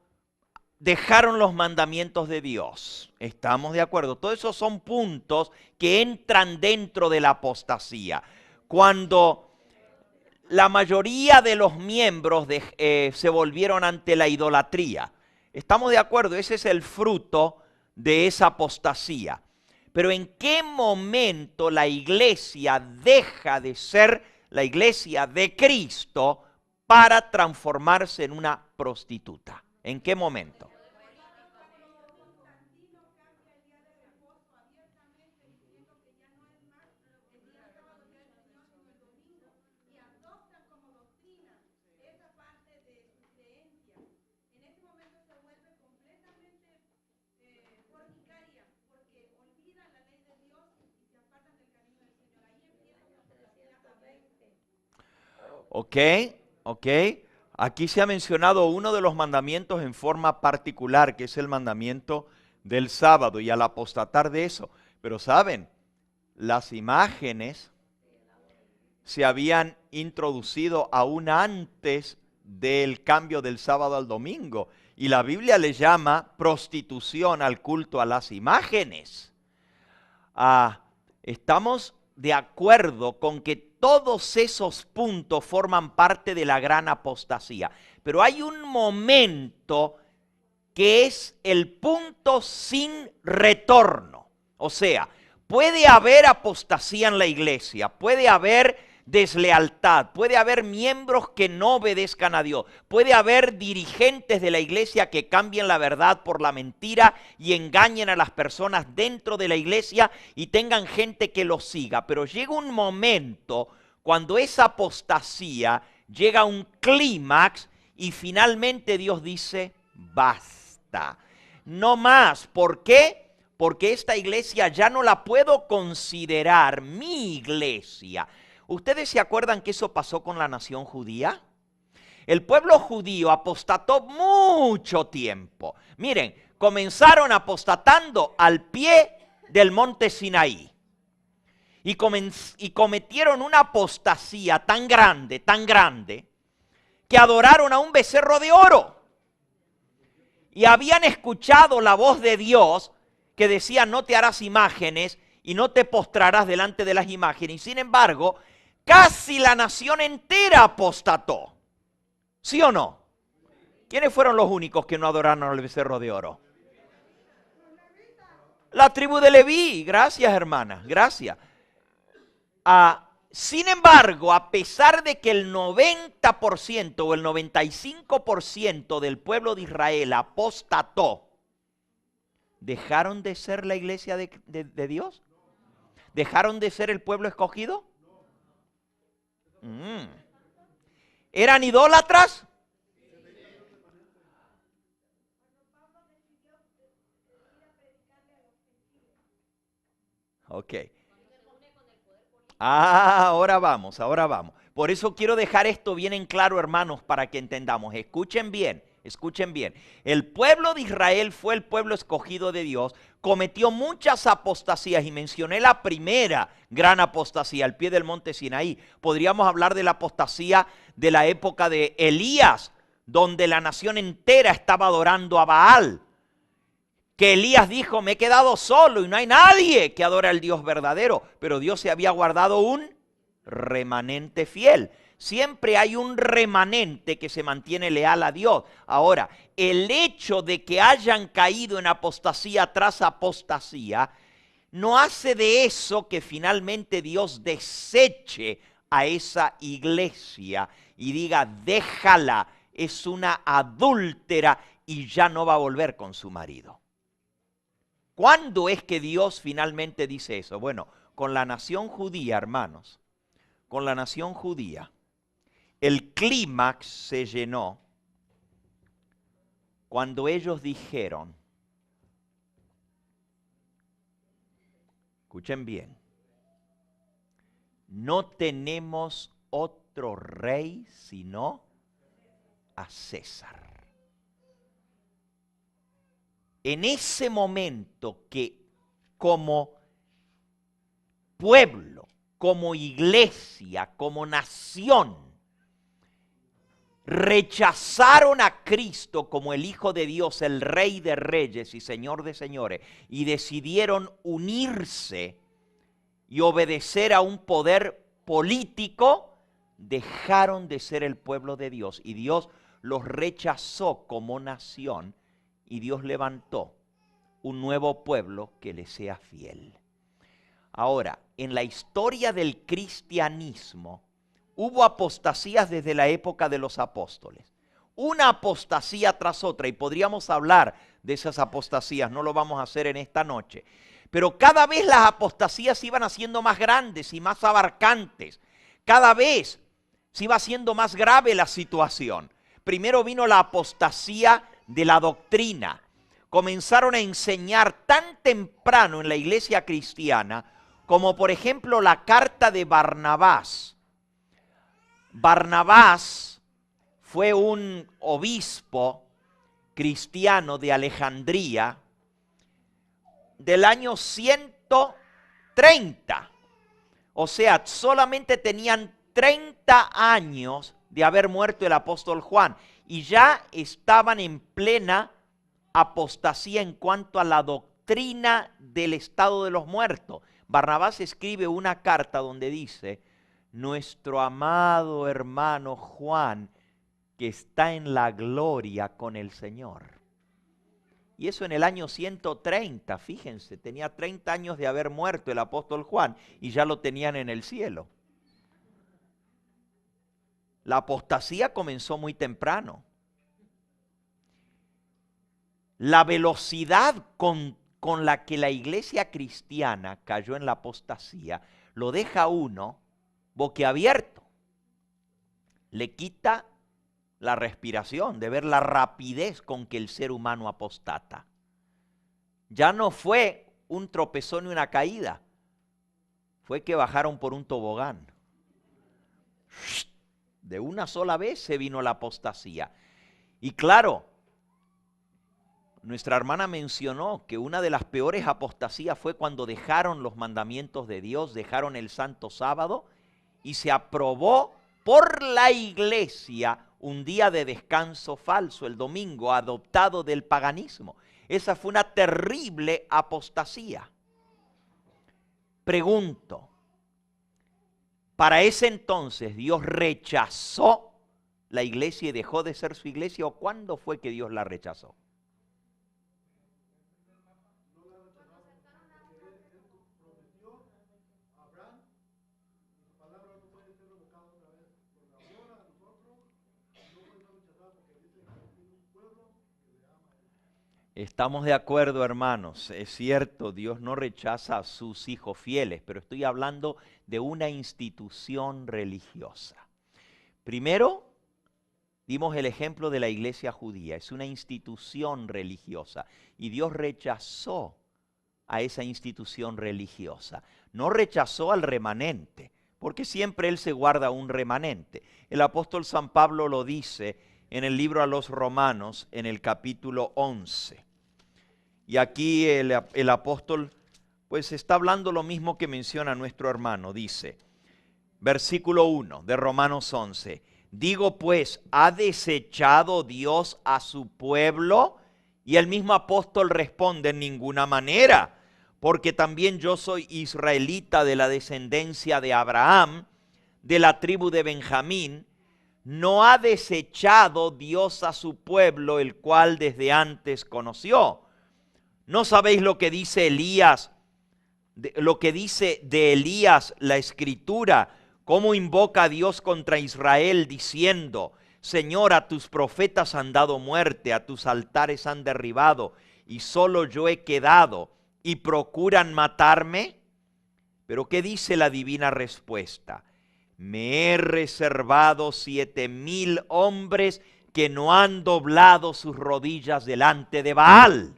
dejaron los mandamientos de Dios. ¿Estamos de acuerdo? Todos esos son puntos que entran dentro de la apostasía. Cuando la mayoría de los miembros se volvieron ante la idolatría. ¿Estamos de acuerdo? Ese es el fruto de esa apostasía. Pero ¿en qué momento la iglesia deja de ser la iglesia de Cristo para transformarse en una prostituta? ¿En qué momento? Ok. Aquí se ha mencionado uno de los mandamientos en forma particular, que es el mandamiento del sábado, y al apostatar de eso. Pero saben, las imágenes se habían introducido aún antes del cambio del sábado al domingo. Y la Biblia le llama prostitución al culto a las imágenes. Estamos de acuerdo con que todos esos puntos forman parte de la gran apostasía. Pero hay un momento que es el punto sin retorno. O sea, puede haber apostasía en la iglesia, puede haber deslealtad, puede haber miembros que no obedezcan a Dios, puede haber dirigentes de la iglesia que cambien la verdad por la mentira y engañen a las personas dentro de la iglesia y tengan gente que los siga, pero llega un momento cuando esa apostasía llega a un clímax y finalmente Dios dice, basta, no más. ¿Por qué? Porque esta iglesia ya no la puedo considerar mi iglesia. ¿Ustedes se acuerdan que eso pasó con la nación judía? El pueblo judío apostató mucho tiempo. Miren, comenzaron apostatando al pie del monte Sinaí. Y cometieron una apostasía tan grande, que adoraron a un becerro de oro. Y habían escuchado la voz de Dios que decía, no te harás imágenes y no te postrarás delante de las imágenes. Y sin embargo, casi la nación entera apostató. ¿Sí o no? ¿Quiénes fueron los únicos que no adoraron al becerro de oro? La tribu de Leví. Gracias, hermana. Gracias. Sin embargo, a pesar de que el 90% o el 95% del pueblo de Israel apostató, ¿dejaron de ser la iglesia de Dios? ¿Dejaron de ser el pueblo escogido? ¿Eran idólatras? Ok. Ahora vamos. Por eso quiero dejar esto bien en claro, hermanos, para que entendamos. Escuchen bien. El pueblo de Israel fue el pueblo escogido de Dios, cometió muchas apostasías y mencioné la primera gran apostasía al pie del monte Sinaí. Podríamos hablar de la apostasía de la época de Elías, donde la nación entera estaba adorando a Baal. Que Elías dijo, me he quedado solo y no hay nadie que adore al Dios verdadero. Pero Dios se había guardado un remanente fiel. Siempre hay un remanente que se mantiene leal a Dios. Ahora, el hecho de que hayan caído en apostasía tras apostasía, no hace de eso que finalmente Dios deseche a esa iglesia y diga, déjala, es una adúltera y ya no va a volver con su marido. ¿Cuándo es que Dios finalmente dice eso? Bueno, con la nación judía, hermanos, con la nación judía, el clímax se llenó cuando ellos dijeron, escuchen bien, no tenemos otro rey sino a César. En ese momento que como pueblo, como iglesia, como nación, rechazaron a Cristo como el Hijo de Dios, el Rey de Reyes y Señor de Señores, y decidieron unirse y obedecer a un poder político, dejaron de ser el pueblo de Dios y Dios los rechazó como nación y Dios levantó un nuevo pueblo que le sea fiel. Ahora, en la historia del cristianismo hubo apostasías desde la época de los apóstoles. Una apostasía tras otra, y podríamos hablar de esas apostasías, no lo vamos a hacer en esta noche. Pero cada vez las apostasías iban haciendo más grandes y más abarcantes. Cada vez se iba haciendo más grave la situación. Primero vino la apostasía de la doctrina. Comenzaron a enseñar tan temprano en la iglesia cristiana como por ejemplo la carta de Barnabás. Barnabás fue un obispo cristiano de Alejandría del año 130. O sea, solamente tenían 30 años de haber muerto el apóstol Juan y ya estaban en plena apostasía en cuanto a la doctrina del estado de los muertos. Barnabás escribe una carta donde dice, nuestro amado hermano Juan, que está en la gloria con el Señor. Y eso en el año 130, fíjense, tenía 30 años de haber muerto el apóstol Juan y ya lo tenían en el cielo. La apostasía comenzó muy temprano. La velocidad con la que la iglesia cristiana cayó en la apostasía lo deja a uno boquiabierto. Le quita la respiración de ver la rapidez con que el ser humano apostata. Ya no fue un tropezón y una caída, fue que bajaron por un tobogán. De una sola vez se vino la apostasía. Y claro, nuestra hermana mencionó que una de las peores apostasías fue cuando dejaron los mandamientos de Dios, dejaron el santo sábado y se aprobó por la iglesia un día de descanso falso, el domingo, adoptado del paganismo. Esa fue una terrible apostasía. Pregunto, ¿para ese entonces Dios rechazó la iglesia y dejó de ser su iglesia o cuándo fue que Dios la rechazó? Estamos de acuerdo, hermanos. Es cierto, Dios no rechaza a sus hijos fieles, pero estoy hablando de una institución religiosa. Primero, dimos el ejemplo de la iglesia judía. Es una institución religiosa y Dios rechazó a esa institución religiosa. No rechazó al remanente, porque siempre Él se guarda un remanente. El apóstol San Pablo lo dice en el libro a los Romanos, en el capítulo 11. Y aquí el apóstol pues está hablando lo mismo que menciona nuestro hermano. Dice, versículo 1 de Romanos 11. Digo pues, ¿ha desechado Dios a su pueblo? Y el mismo apóstol responde, en ninguna manera, porque también yo soy israelita de la descendencia de Abraham de la tribu de Benjamín, no ha desechado Dios a su pueblo, el cual desde antes conoció. ¿No sabéis lo que dice Elías? Lo que dice de Elías la Escritura, cómo invoca a Dios contra Israel diciendo: Señor, a tus profetas han dado muerte, a tus altares han derribado, y solo yo he quedado, y procuran matarme. Pero ¿qué dice la divina respuesta? Me he reservado 7,000 hombres que no han doblado sus rodillas delante de Baal.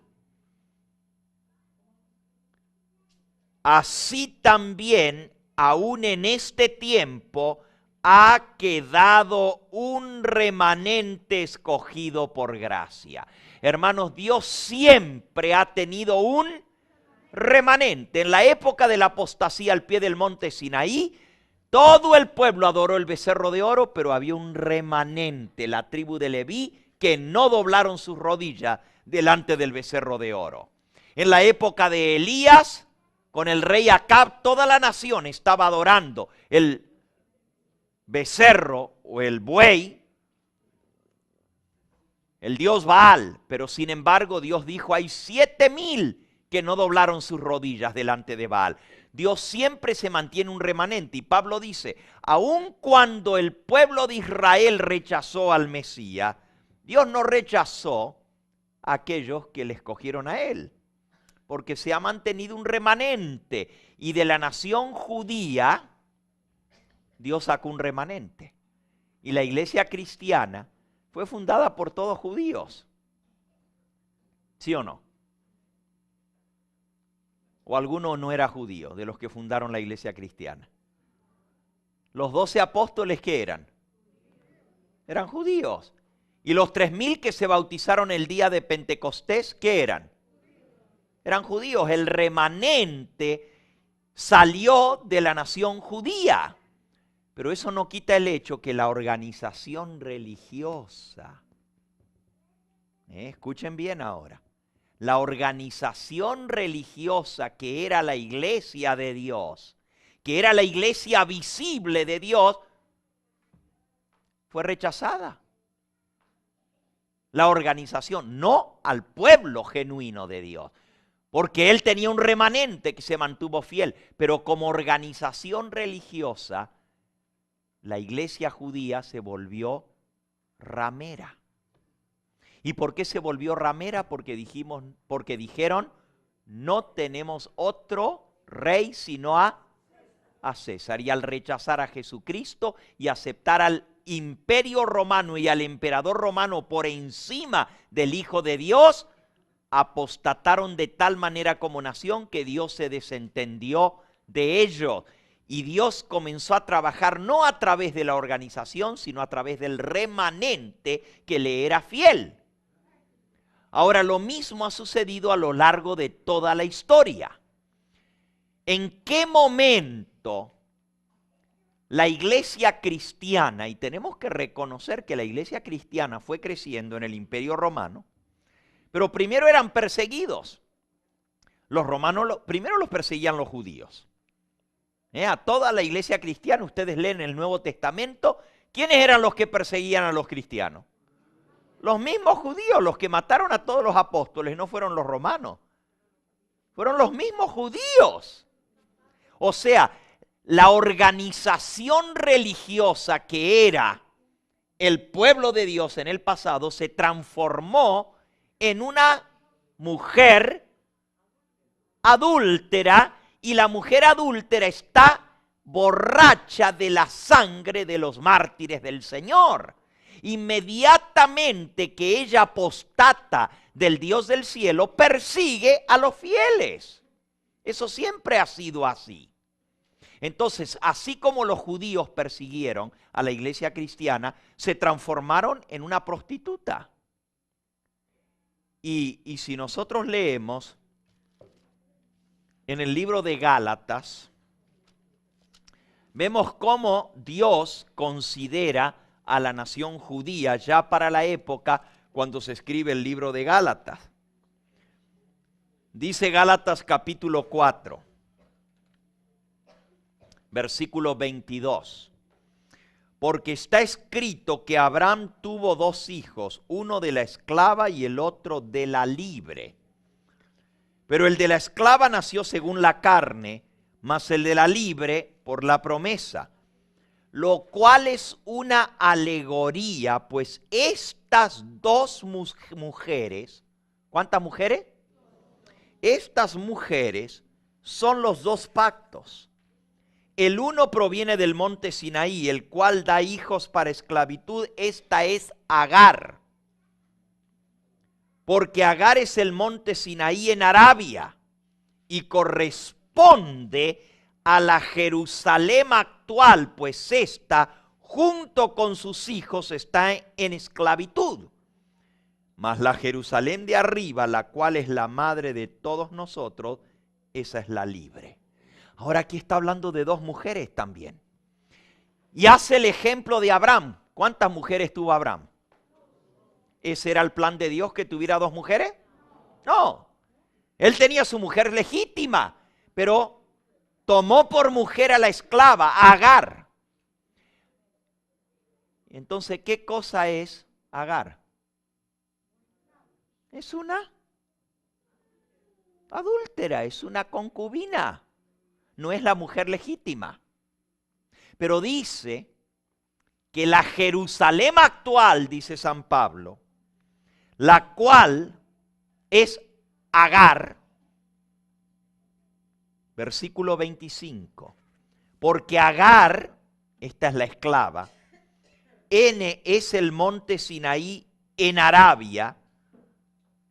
Así también, aún en este tiempo, ha quedado un remanente escogido por gracia. Hermanos, Dios siempre ha tenido un remanente. En la época de la apostasía al pie del monte Sinaí, todo el pueblo adoró el becerro de oro, pero había un remanente, la tribu de Leví, que no doblaron sus rodillas delante del becerro de oro. En la época de Elías, con el rey Acab, toda la nación estaba adorando el becerro o el buey, el dios Baal, pero sin embargo Dios dijo: hay 7,000 que no doblaron sus rodillas delante de Baal. Dios siempre se mantiene un remanente, y Pablo dice: aun cuando el pueblo de Israel rechazó al Mesías, Dios no rechazó a aquellos que le escogieron a él, porque se ha mantenido un remanente, y de la nación judía Dios sacó un remanente. Y la iglesia cristiana fue fundada por todos judíos. ¿Sí o no? ¿O alguno no era judío de los que fundaron la iglesia cristiana? Los 12 apóstoles, ¿qué eran? Eran judíos. Y los 3,000 que se bautizaron el día de Pentecostés, ¿qué eran? Eran judíos. El remanente salió de la nación judía. Pero eso no quita el hecho que la organización religiosa, escuchen bien ahora, la organización religiosa que era la iglesia de Dios, que era la iglesia visible de Dios, fue rechazada. La organización, no al pueblo genuino de Dios, porque él tenía un remanente que se mantuvo fiel, pero como organización religiosa, la iglesia judía se volvió ramera. ¿Y por qué se volvió ramera? Porque dijeron: no tenemos otro rey sino a César. Y al rechazar a Jesucristo y aceptar al imperio romano y al emperador romano por encima del Hijo de Dios, apostataron de tal manera como nación que Dios se desentendió de ellos. Y Dios comenzó a trabajar no a través de la organización, sino a través del remanente que le era fiel. Ahora, lo mismo ha sucedido a lo largo de toda la historia. ¿En qué momento la iglesia cristiana, y tenemos que reconocer que la iglesia cristiana fue creciendo en el Imperio Romano, pero primero eran perseguidos? Los romanos primero los perseguían los judíos. A toda la iglesia cristiana, ustedes leen el Nuevo Testamento, ¿quiénes eran los que perseguían a los cristianos? Los mismos judíos. Los que mataron a todos los apóstoles no fueron los romanos, fueron los mismos judíos. O sea, la organización religiosa que era el pueblo de Dios en el pasado se transformó en una mujer adúltera, y la mujer adúltera está borracha de la sangre de los mártires del Señor. Inmediatamente que ella apostata del Dios del cielo, persigue a los fieles. Eso siempre ha sido así. Entonces, así como los judíos persiguieron a la iglesia cristiana, se transformaron en una prostituta. Y si nosotros leemos en el libro de Gálatas, vemos cómo Dios considera a la nación judía ya para la época cuando se escribe el libro de Gálatas. Dice Gálatas capítulo 4, versículo 22. porque está escrito que Abraham tuvo 2 hijos, uno de la esclava y el otro de la libre. Pero el de la esclava nació según la carne, mas el de la libre por la promesa. Lo cual es una alegoría, pues estas 2 mujeres, ¿cuántas mujeres? Estas mujeres son los 2 pactos. El uno proviene del monte Sinaí, el cual da hijos para esclavitud. Esta es Agar. Porque Agar es el monte Sinaí en Arabia y corresponde a la Jerusalén actual, pues esta, junto con sus hijos, está en esclavitud. Mas la Jerusalén de arriba, la cual es la madre de todos nosotros, esa es la libre. Ahora aquí está hablando de 2 mujeres también. Y hace el ejemplo de Abraham. ¿Cuántas mujeres tuvo Abraham? ¿Ese era el plan de Dios, que tuviera 2 mujeres? No. Él tenía su mujer legítima, pero tomó por mujer a la esclava, a Agar. Entonces, ¿qué cosa es Agar? Es una adúltera, es una concubina. No es la mujer legítima. Pero dice que la Jerusalén actual, dice San Pablo, la cual es Agar, versículo 25, porque Agar, esta es la esclava, N es el monte Sinaí en Arabia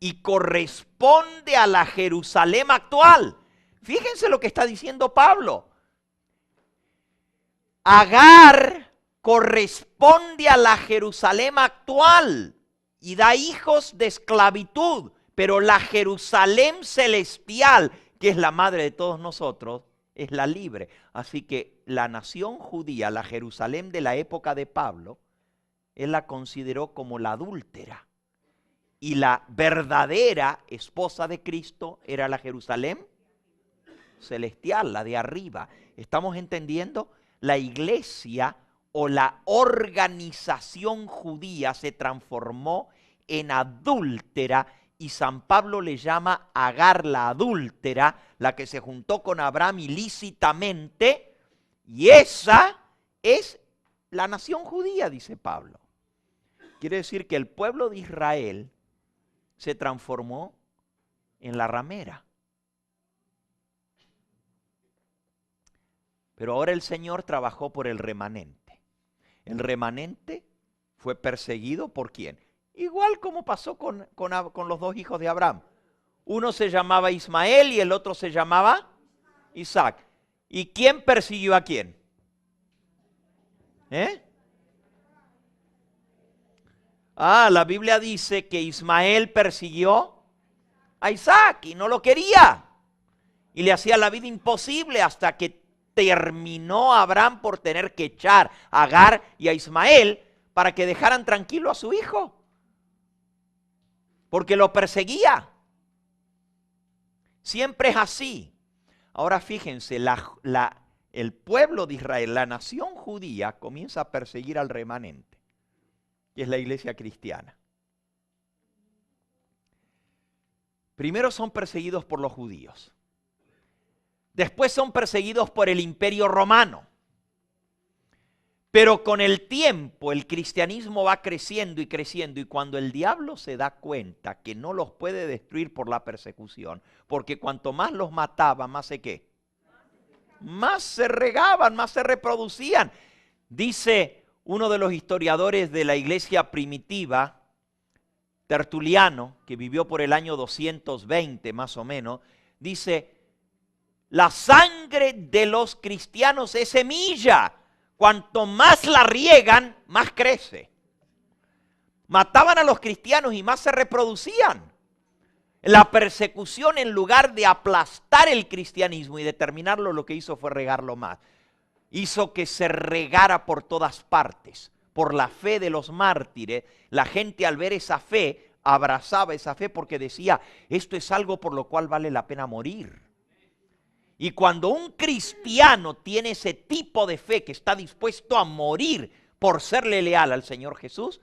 y corresponde a la Jerusalén actual. Fíjense lo que está diciendo Pablo. Agar corresponde a la Jerusalén actual y da hijos de esclavitud, pero la Jerusalén celestial, que es la madre de todos nosotros, es la libre. Así que la nación judía, la Jerusalén de la época de Pablo, él la consideró como la adúltera. Y la verdadera esposa de Cristo era la Jerusalén celestial, la de arriba. ¿Estamos entendiendo? La iglesia o la organización judía se transformó en adúltera y San Pablo le llama Agar la adúltera, la que se juntó con Abraham ilícitamente, y esa es la nación judía, dice Pablo. Quiere decir que el pueblo de Israel se transformó en la ramera. Pero ahora el Señor trabajó por el remanente. El remanente fue perseguido ¿por quién? Igual como pasó con los 2 hijos de Abraham. Uno se llamaba Ismael y el otro se llamaba Isaac. ¿Y quién persiguió a quién? La Biblia dice que Ismael persiguió a Isaac y no lo quería. Y le hacía la vida imposible hasta que terminó Abraham por tener que echar a Agar y a Ismael para que dejaran tranquilo a su hijo. Porque lo perseguía. Siempre es así. Ahora fíjense, el pueblo de Israel, la nación judía, comienza a perseguir al remanente, que es la iglesia cristiana. Primero son perseguidos por los judíos. Después son perseguidos por el imperio romano. Pero con el tiempo el cristianismo va creciendo y creciendo, y cuando el diablo se da cuenta que no los puede destruir por la persecución, porque cuanto más los mataba, más se ¿qué? Más se regaban, más se reproducían. Dice uno de los historiadores de la iglesia primitiva, Tertuliano, que vivió por el año 220 más o menos, dice: la sangre de los cristianos es semilla. Cuanto más la riegan, más crece. Mataban a los cristianos y más se reproducían. La persecución, en lugar de aplastar el cristianismo y determinarlo, lo que hizo fue regarlo más. Hizo que se regara por todas partes. Por la fe de los mártires, la gente al ver esa fe, abrazaba esa fe porque decía: esto es algo por lo cual vale la pena morir. Y cuando un cristiano tiene ese tipo de fe que está dispuesto a morir por serle leal al Señor Jesús,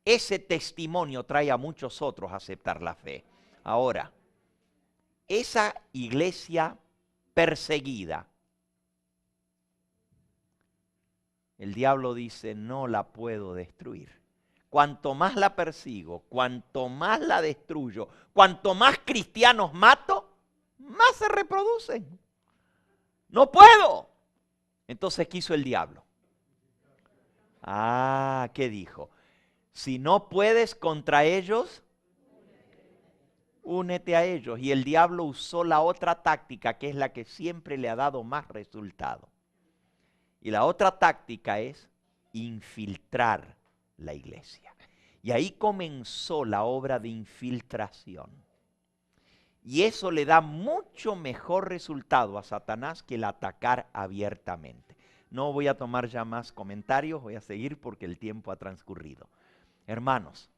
ese testimonio trae a muchos otros a aceptar la fe. Ahora, esa iglesia perseguida, el diablo dice, no la puedo destruir. Cuanto más la persigo, cuanto más la destruyo, cuanto más cristianos mato, más se reproducen. No puedo. Entonces, ¿qué hizo el diablo? ¿Qué dijo? Si no puedes contra ellos, únete a ellos. Y el diablo usó la otra táctica, que es la que siempre le ha dado más resultado. Y la otra táctica es infiltrar la iglesia. Y ahí comenzó la obra de infiltración. Y eso le da mucho mejor resultado a Satanás que el atacar abiertamente. No voy a tomar ya más comentarios, voy a seguir porque el tiempo ha transcurrido. Hermanos,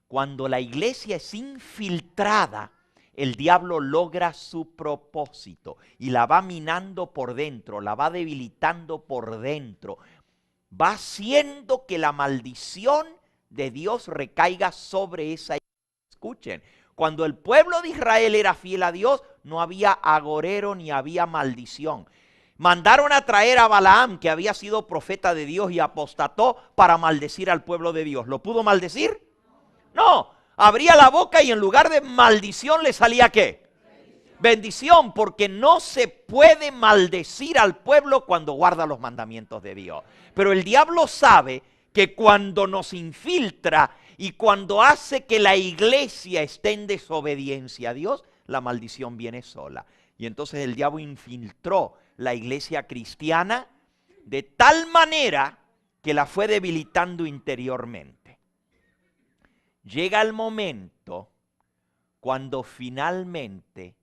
cuando la iglesia es infiltrada, el diablo logra su propósito y la va minando por dentro, la va debilitando por dentro. Va haciendo que la maldición de Dios recaiga sobre esa iglesia. Escuchen, cuando el pueblo de Israel era fiel a Dios, no había agorero ni había maldición. Mandaron a traer a Balaam, que había sido profeta de Dios y apostató, para maldecir al pueblo de Dios. ¿Lo pudo maldecir? No. Abría la boca y en lugar de maldición le salía ¿qué? Bendición, porque no se puede maldecir al pueblo cuando guarda los mandamientos de Dios. Pero el diablo sabe que cuando nos infiltra y cuando hace que la iglesia esté en desobediencia a Dios, la maldición viene sola. Y entonces el diablo infiltró la iglesia cristiana de tal manera que la fue debilitando interiormente. Llega el momento cuando finalmente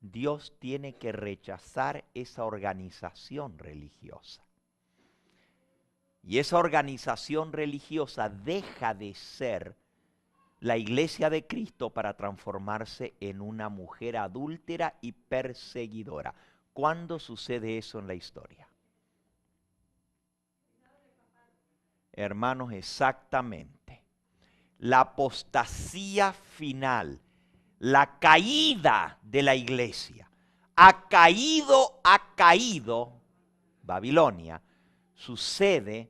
Dios tiene que rechazar esa organización religiosa. Y esa organización religiosa deja de ser la iglesia de Cristo para transformarse en una mujer adúltera y perseguidora. ¿Cuándo sucede eso en la historia? Hermanos, exactamente. La apostasía final, la caída de la iglesia, ha caído Babilonia, sucede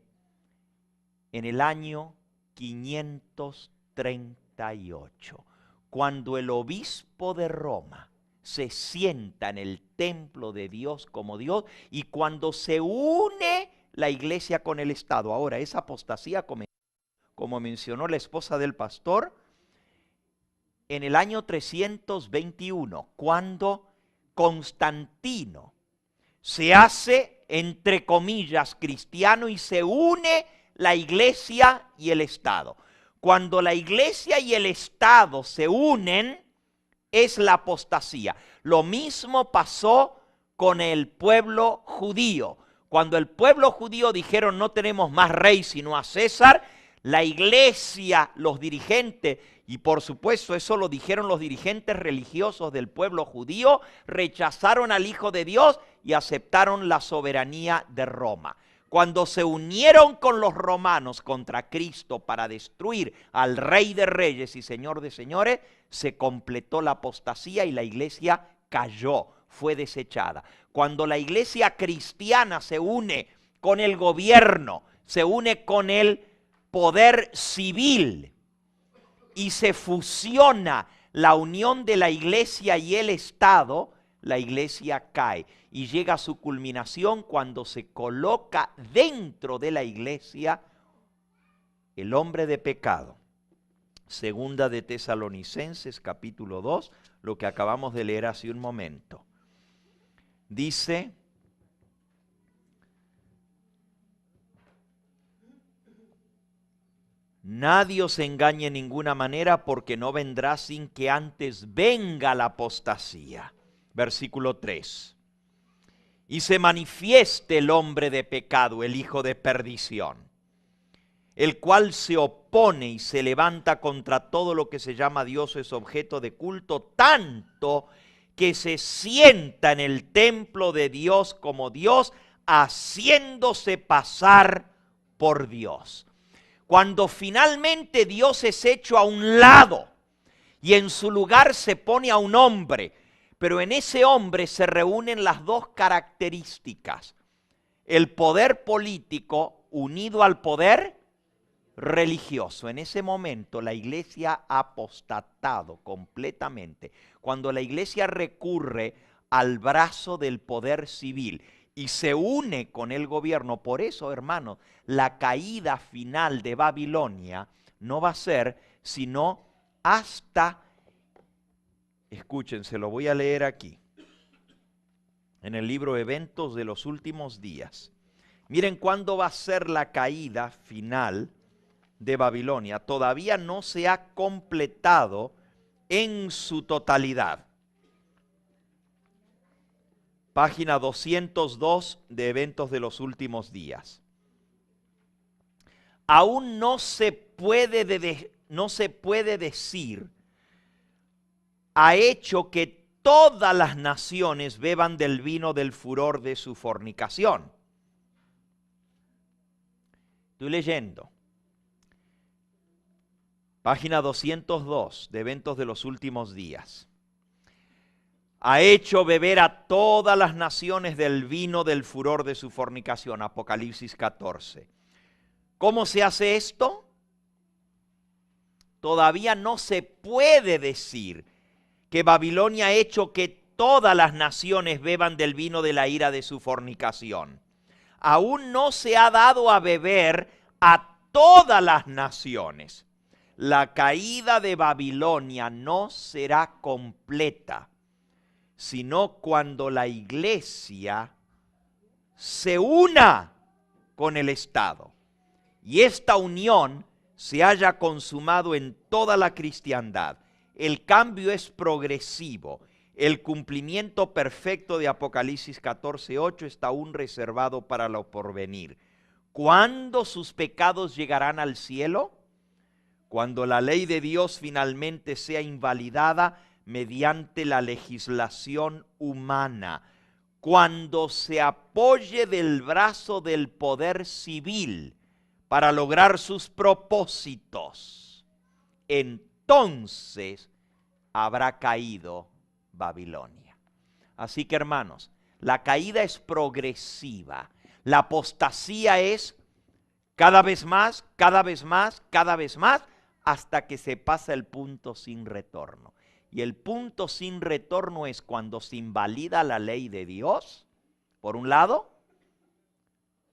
en el año 538, cuando el obispo de Roma se sienta en el templo de Dios como Dios y cuando se une la iglesia con el Estado. Ahora, esa apostasía comenzó, como mencionó la esposa del pastor, en el año 321, cuando Constantino se hace, entre comillas, cristiano y se une la iglesia y el Estado. Cuando la iglesia y el Estado se unen, es la apostasía. Lo mismo pasó con el pueblo judío. Cuando el pueblo judío dijeron no tenemos más rey sino a César, la iglesia, los dirigentes, y por supuesto eso lo dijeron los dirigentes religiosos del pueblo judío, rechazaron al Hijo de Dios y aceptaron la soberanía de Roma. Cuando se unieron con los romanos contra Cristo para destruir al Rey de Reyes y Señor de Señores, se completó la apostasía y la iglesia cayó, fue desechada. Cuando la iglesia cristiana se une con el gobierno, se une con el poder civil y se fusiona la unión de la iglesia y el Estado, la iglesia cae y llega a su culminación cuando se coloca dentro de la iglesia el hombre de pecado. Segunda de Tesalonicenses capítulo 2, lo que acabamos de leer hace un momento. Dice: nadie os engañe en ninguna manera, porque no vendrá sin que antes venga la apostasía. Versículo 3. Y se manifieste el hombre de pecado, el hijo de perdición, el cual se opone y se levanta contra todo lo que se llama Dios, es objeto de culto, tanto que se sienta en el templo de Dios como Dios, haciéndose pasar por Dios. Cuando finalmente Dios es hecho a un lado y en su lugar se pone a un hombre, pero en ese hombre se reúnen las dos características: el poder político unido al poder religioso. En ese momento la iglesia ha apostatado completamente. Cuando la iglesia recurre al brazo del poder civil y se une con el gobierno. Por eso, hermanos, la caída final de Babilonia no va a ser sino hasta, escuchen, se lo voy a leer aquí, en el libro Eventos de los Últimos Días. Miren cuándo va a ser la caída final de Babilonia. Todavía no se ha completado en su totalidad. Página 202 de Eventos de los Últimos Días. Aún no se puede decir, ha hecho que todas las naciones beban del vino del furor de su fornicación. Estoy leyendo. Página 202 de Eventos de los Últimos Días. Ha hecho beber a todas las naciones del vino del furor de su fornicación. Apocalipsis 14. ¿Cómo se hace esto? Todavía no se puede decir que Babilonia ha hecho que todas las naciones beban del vino de la ira de su fornicación. Aún no se ha dado a beber a todas las naciones. La caída de Babilonia no será completa, sino cuando la iglesia se una con el Estado y esta unión se haya consumado en toda la cristiandad. El cambio es progresivo. El cumplimiento perfecto de Apocalipsis 14:8 está aún reservado para lo porvenir. ¿Cuándo sus pecados llegarán al cielo? Cuando la ley de Dios finalmente sea invalidada mediante la legislación humana, cuando se apoye del brazo del poder civil para lograr sus propósitos, entonces habrá caído Babilonia. Así que, hermanos, la caída es progresiva. La apostasía es cada vez más, cada vez más, cada vez más, hasta que se pasa el punto sin retorno. Y el punto sin retorno es cuando se invalida la ley de Dios, por un lado,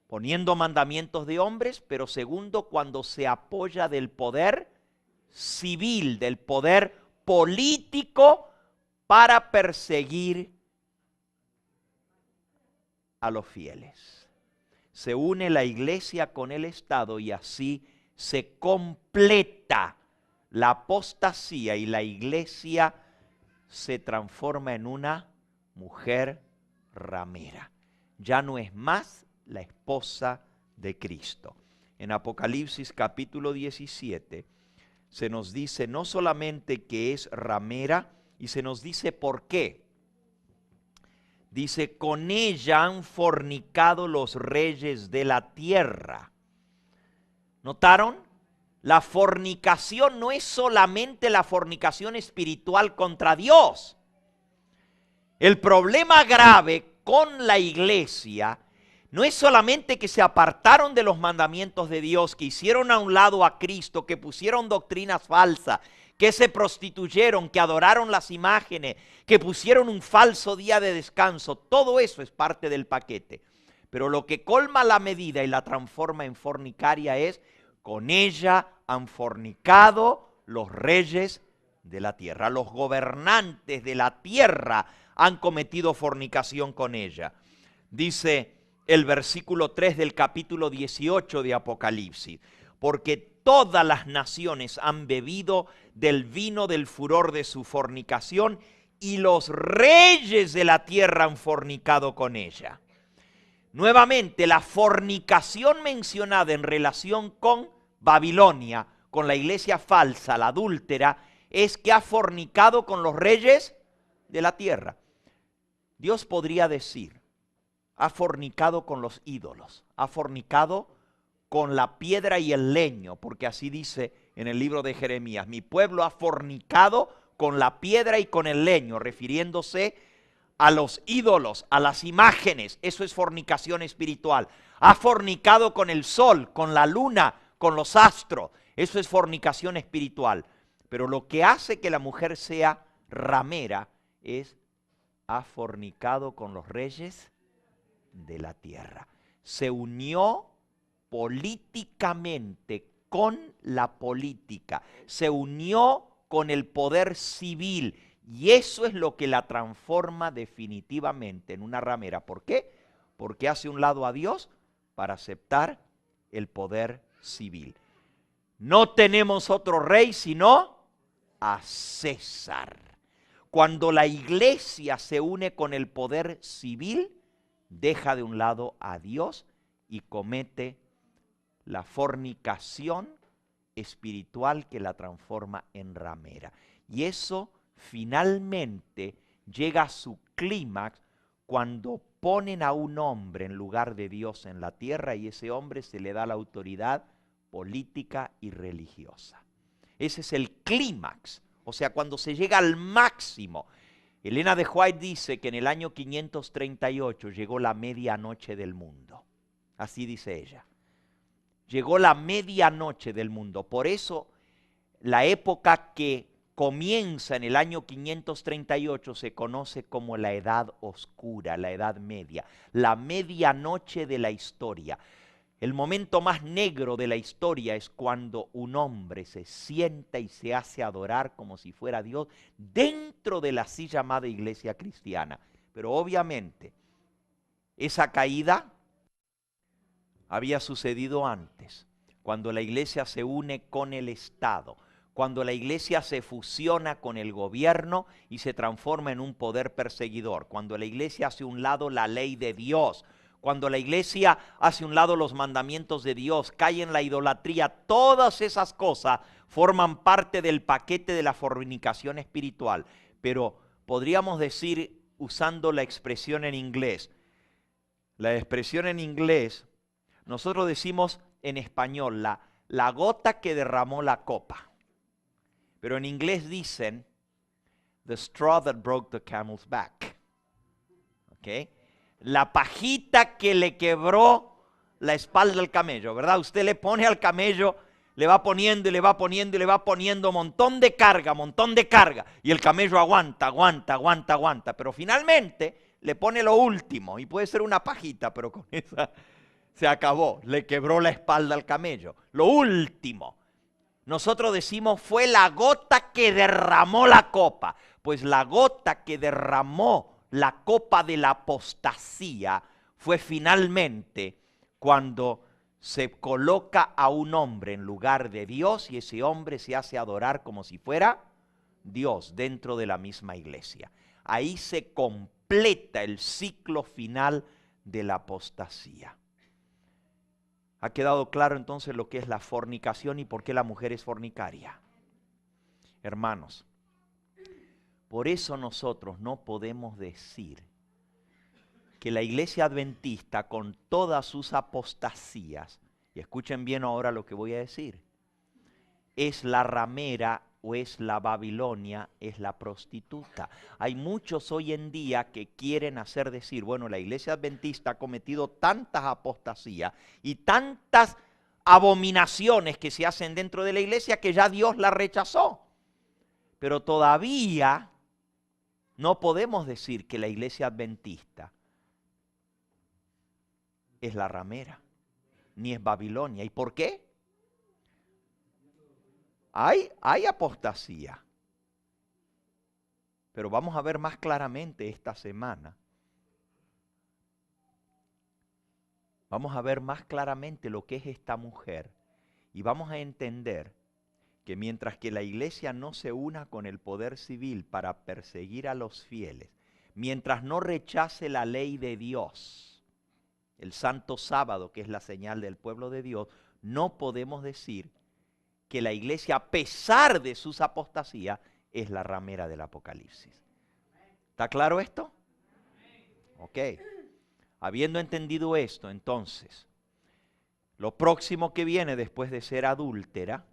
poniendo mandamientos de hombres, pero segundo, cuando se apoya del poder civil, del poder político para perseguir a los fieles. Se une la iglesia con el Estado y así se completa la apostasía y la iglesia se transforma en una mujer ramera. Ya no es más la esposa de Cristo. En Apocalipsis capítulo 17 se nos dice no solamente que es ramera, y se nos dice por qué. Dice, con ella han fornicado los reyes de la tierra. ¿Notaron? La fornicación no es solamente la fornicación espiritual contra Dios. El problema grave con la iglesia no es solamente que se apartaron de los mandamientos de Dios, que hicieron a un lado a Cristo, que pusieron doctrinas falsas, que se prostituyeron, que adoraron las imágenes, que pusieron un falso día de descanso. Todo eso es parte del paquete. Pero lo que colma la medida y la transforma en fornicaria es, con ella han fornicado los reyes de la tierra. Los gobernantes de la tierra han cometido fornicación con ella. Dice el versículo 3 del capítulo 18 de Apocalipsis, porque todas las naciones han bebido del vino del furor de su fornicación y los reyes de la tierra han fornicado con ella. Nuevamente, la fornicación mencionada en relación con Babilonia, con la iglesia falsa, la adúltera, es que ha fornicado con los reyes de la tierra. Dios podría decir, ha fornicado con los ídolos, ha fornicado con la piedra y el leño, porque así dice en el libro de Jeremías, mi pueblo ha fornicado con la piedra y con el leño, refiriéndose a los ídolos, a las imágenes. Eso es fornicación espiritual. Ha fornicado con el sol, con la luna, con los astros. Eso es fornicación espiritual. Pero lo que hace que la mujer sea ramera es, ha fornicado con los reyes de la tierra. Se unió políticamente con la política. Se unió con el poder civil. Y eso es lo que la transforma definitivamente en una ramera. ¿Por qué? Porque hace un lado a Dios para aceptar el poder civil. No tenemos otro rey sino a César. Cuando la iglesia se une con el poder civil, deja de un lado a Dios y comete la fornicación espiritual que la transforma en ramera. Y eso finalmente llega a su clímax cuando ponen a un hombre en lugar de Dios en la tierra y ese hombre se le da la autoridad política y religiosa. Ese es el clímax, o sea, cuando se llega al máximo. Elena de White dice que en el año 538 llegó la medianoche del mundo. Así dice ella. Llegó la medianoche del mundo. Por eso la época que comienza en el año 538 se conoce como la Edad Oscura, la Edad Media, la medianoche de la historia. El momento más negro de la historia es cuando un hombre se sienta y se hace adorar como si fuera Dios dentro de la así llamada iglesia cristiana. Pero obviamente esa caída había sucedido antes, cuando la iglesia se une con el Estado, cuando la iglesia se fusiona con el gobierno y se transforma en un poder perseguidor, cuando la iglesia hace a un lado la ley de Dios, cuando la iglesia hace a un lado los mandamientos de Dios, cae en la idolatría, todas esas cosas forman parte del paquete de la fornicación espiritual. Pero podríamos decir, usando la expresión en inglés, nosotros decimos en español la gota que derramó la copa. Pero en inglés dicen the straw that broke the camel's back. ¿Okay? La pajita que le quebró la espalda al camello, ¿verdad? Usted le pone al camello, le va poniendo y le va poniendo y le va poniendo montón de carga. Y el camello aguanta. Pero finalmente le pone lo último y puede ser una pajita, pero con esa se acabó. Le quebró la espalda al camello. Lo último. Nosotros decimos fue la gota que derramó la copa. Pues la gota que derramó la copa de la apostasía fue finalmente cuando se coloca a un hombre en lugar de Dios y ese hombre se hace adorar como si fuera Dios dentro de la misma iglesia. Ahí se completa el ciclo final de la apostasía. ¿Ha quedado claro entonces lo que es la fornicación y por qué la mujer es fornicaria? Hermanos, por eso nosotros no podemos decir que la iglesia adventista con todas sus apostasías, y escuchen bien ahora lo que voy a decir, es la ramera o es la Babilonia, es la prostituta. Hay muchos hoy en día que quieren hacer decir, bueno, la iglesia adventista ha cometido tantas apostasías y tantas abominaciones que se hacen dentro de la iglesia que ya Dios la rechazó. Pero todavía no podemos decir que la iglesia adventista es la ramera, ni es Babilonia. ¿Y por qué? Hay apostasía. Pero vamos a ver más claramente esta semana. Vamos a ver más claramente lo que es esta mujer. Y vamos a entender que mientras que la iglesia no se una con el poder civil para perseguir a los fieles, mientras no rechace la ley de Dios, el santo sábado, que es la señal del pueblo de Dios, no podemos decir que la iglesia, a pesar de sus apostasías, es la ramera del Apocalipsis. ¿Está claro esto? Ok. Habiendo entendido esto, entonces, lo próximo que viene después de ser adúltera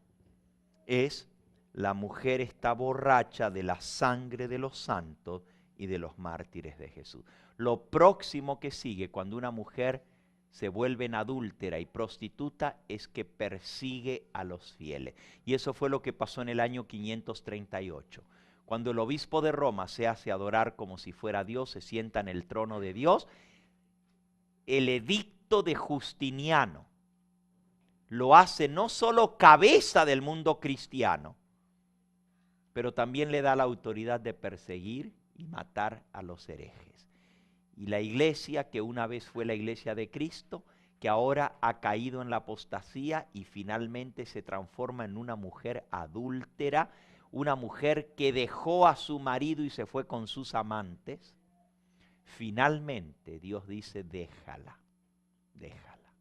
es: la mujer está borracha de la sangre de los santos y de los mártires de Jesús. Lo próximo que sigue cuando una mujer se vuelve en adúltera y prostituta es que persigue a los fieles. Y eso fue lo que pasó en el año 538. Cuando el obispo de Roma se hace adorar como si fuera Dios, se sienta en el trono de Dios, el edicto de Justiniano lo hace no solo cabeza del mundo cristiano, pero también le da la autoridad de perseguir y matar a los herejes. Y la iglesia, que una vez fue la iglesia de Cristo, que ahora ha caído en la apostasía y finalmente se transforma en una mujer adúltera, una mujer que dejó a su marido y se fue con sus amantes, finalmente Dios dice: déjala, déjala.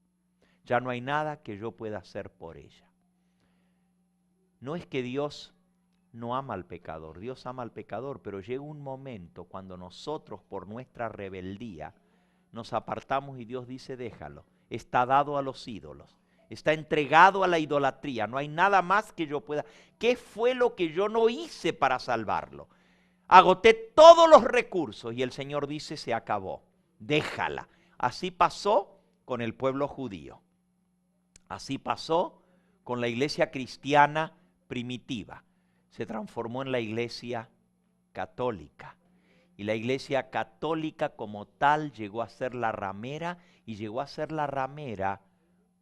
Ya no hay nada que yo pueda hacer por ella. No es que Dios no ama al pecador, Dios ama al pecador, pero llega un momento cuando nosotros por nuestra rebeldía nos apartamos y Dios dice: déjalo, está dado a los ídolos, está entregado a la idolatría, no hay nada más que yo pueda. ¿Qué fue lo que yo no hice para salvarlo? Agoté todos los recursos y el Señor dice: se acabó, déjala. Así pasó con el pueblo judío, así pasó con la iglesia cristiana primitiva. Se transformó en la iglesia católica. Y la iglesia católica como tal llegó a ser la ramera, y llegó a ser la ramera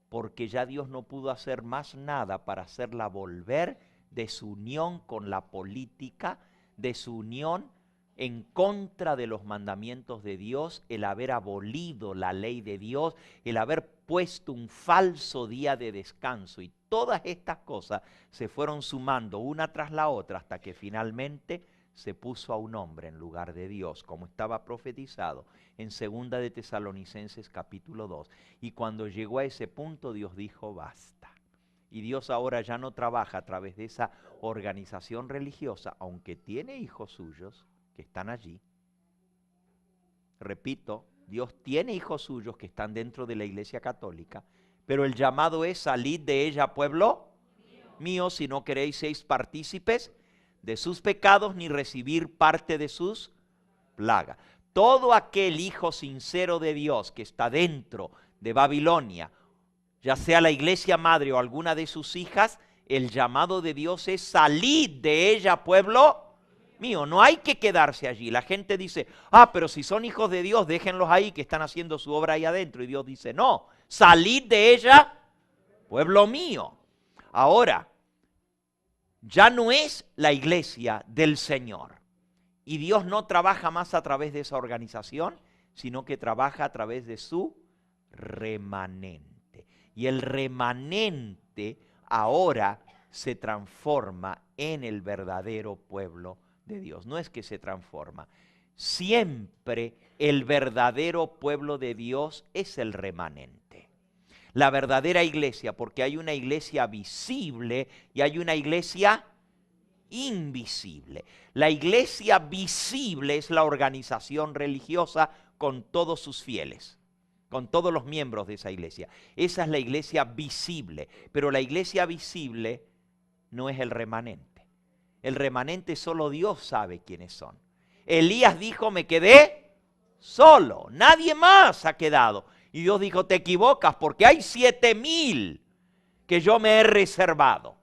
porque ya Dios no pudo hacer más nada para hacerla volver de su unión con la política, de su unión en contra de los mandamientos de Dios, el haber abolido la ley de Dios, el haber puesto un falso día de descanso, y todas estas cosas se fueron sumando una tras la otra hasta que finalmente se puso a un hombre en lugar de Dios, como estaba profetizado en 2 de Tesalonicenses capítulo 2. Y cuando llegó a ese punto, Dios dijo: basta. Y Dios ahora ya no trabaja a través de esa organización religiosa, aunque tiene hijos suyos que están allí. Repito, Dios tiene hijos suyos que están dentro de la iglesia católica, pero el llamado es: salid de ella, pueblo mío, si no queréis seis partícipes de sus pecados ni recibir parte de sus plagas. Todo aquel hijo sincero de Dios que está dentro de Babilonia, ya sea la iglesia madre o alguna de sus hijas, el llamado de Dios es: salid de ella, pueblo mío. No hay que quedarse allí. La gente dice: pero si son hijos de Dios, déjenlos ahí que están haciendo su obra ahí adentro. Y Dios dice: no, salid de ella, pueblo mío. Ahora, ya no es la iglesia del Señor. Y Dios no trabaja más a través de esa organización, sino que trabaja a través de su remanente. Y el remanente ahora se transforma en el verdadero pueblo de Dios. No es que se transforma. Siempre el verdadero pueblo de Dios es el remanente. La verdadera iglesia, porque hay una iglesia visible y hay una iglesia invisible. La iglesia visible es la organización religiosa con todos sus fieles, con todos los miembros de esa iglesia. Esa es la iglesia visible, pero la iglesia visible no es el remanente. El remanente solo Dios sabe quiénes son. Elías dijo: me quedé solo, nadie más ha quedado. Y Dios dijo: te equivocas, porque hay 7,000 que yo me he reservado.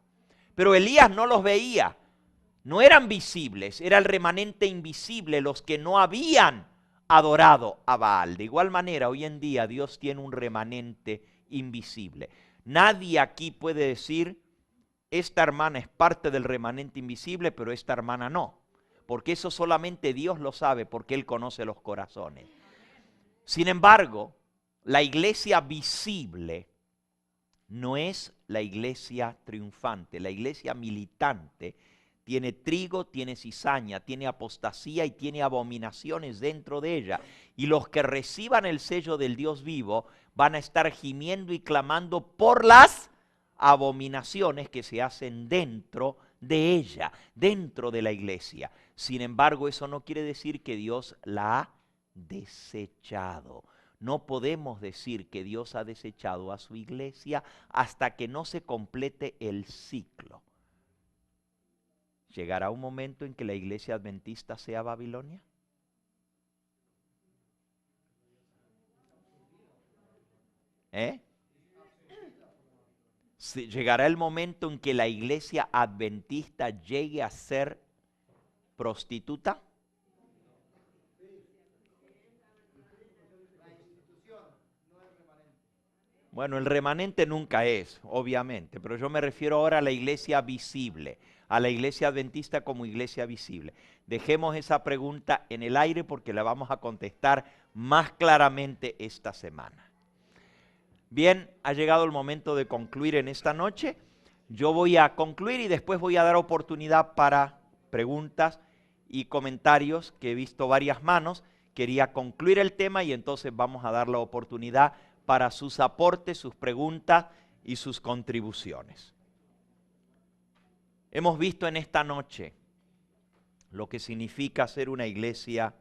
Pero Elías no los veía. No eran visibles, era el remanente invisible, los que no habían adorado a Baal. De igual manera, hoy en día Dios tiene un remanente invisible. Nadie aquí puede decir: esta hermana es parte del remanente invisible, pero esta hermana no. Porque eso solamente Dios lo sabe, porque Él conoce los corazones. Sin embargo, la iglesia visible no es la iglesia triunfante. La iglesia militante tiene trigo, tiene cizaña, tiene apostasía y tiene abominaciones dentro de ella. Y los que reciban el sello del Dios vivo van a estar gimiendo y clamando por las abominaciones que se hacen dentro de ella, dentro de la iglesia. Sin embargo, eso no quiere decir que Dios la ha desechado. No podemos decir que Dios ha desechado a su iglesia hasta que no se complete el ciclo. ¿Llegará un momento en que la iglesia adventista sea Babilonia? ¿Llegará el momento en que la iglesia adventista llegue a ser prostituta? Bueno, el remanente nunca es, obviamente, pero yo me refiero ahora a la iglesia visible, a la iglesia adventista como iglesia visible. Dejemos esa pregunta en el aire porque la vamos a contestar más claramente esta semana. Bien, ha llegado el momento de concluir en esta noche. Yo voy a concluir y después voy a dar oportunidad para preguntas y comentarios, que he visto varias manos. Quería concluir el tema y entonces vamos a dar la oportunidad para sus aportes, sus preguntas y sus contribuciones. Hemos visto en esta noche lo que significa ser una iglesia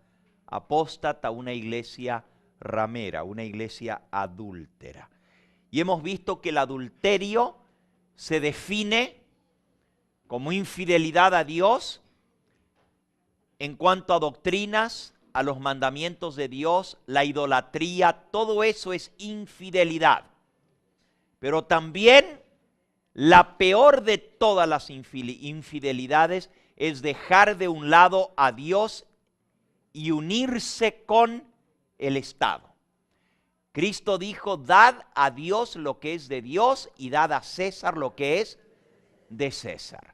apóstata, una iglesia ramera, una iglesia adúltera. Y hemos visto que el adulterio se define como infidelidad a Dios en cuanto a doctrinas, a los mandamientos de Dios, la idolatría, todo eso es infidelidad. Pero también la peor de todas las infidelidades es dejar de un lado a Dios y unirse con el Estado. Cristo dijo, dad a Dios lo que es de Dios y dad a César lo que es de César.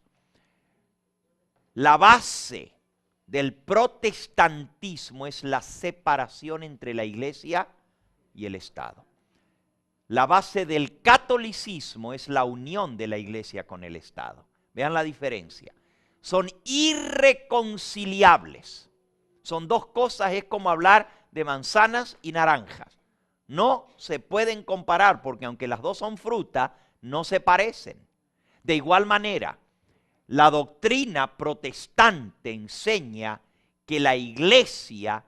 La base del protestantismo es la separación entre la iglesia y el Estado. La base del catolicismo es la unión de la iglesia con el Estado. Vean la diferencia. Son irreconciliables. Son dos cosas, es como hablar de manzanas y naranjas. No se pueden comparar porque aunque las dos son fruta, no se parecen. De igual manera, la doctrina protestante enseña que la iglesia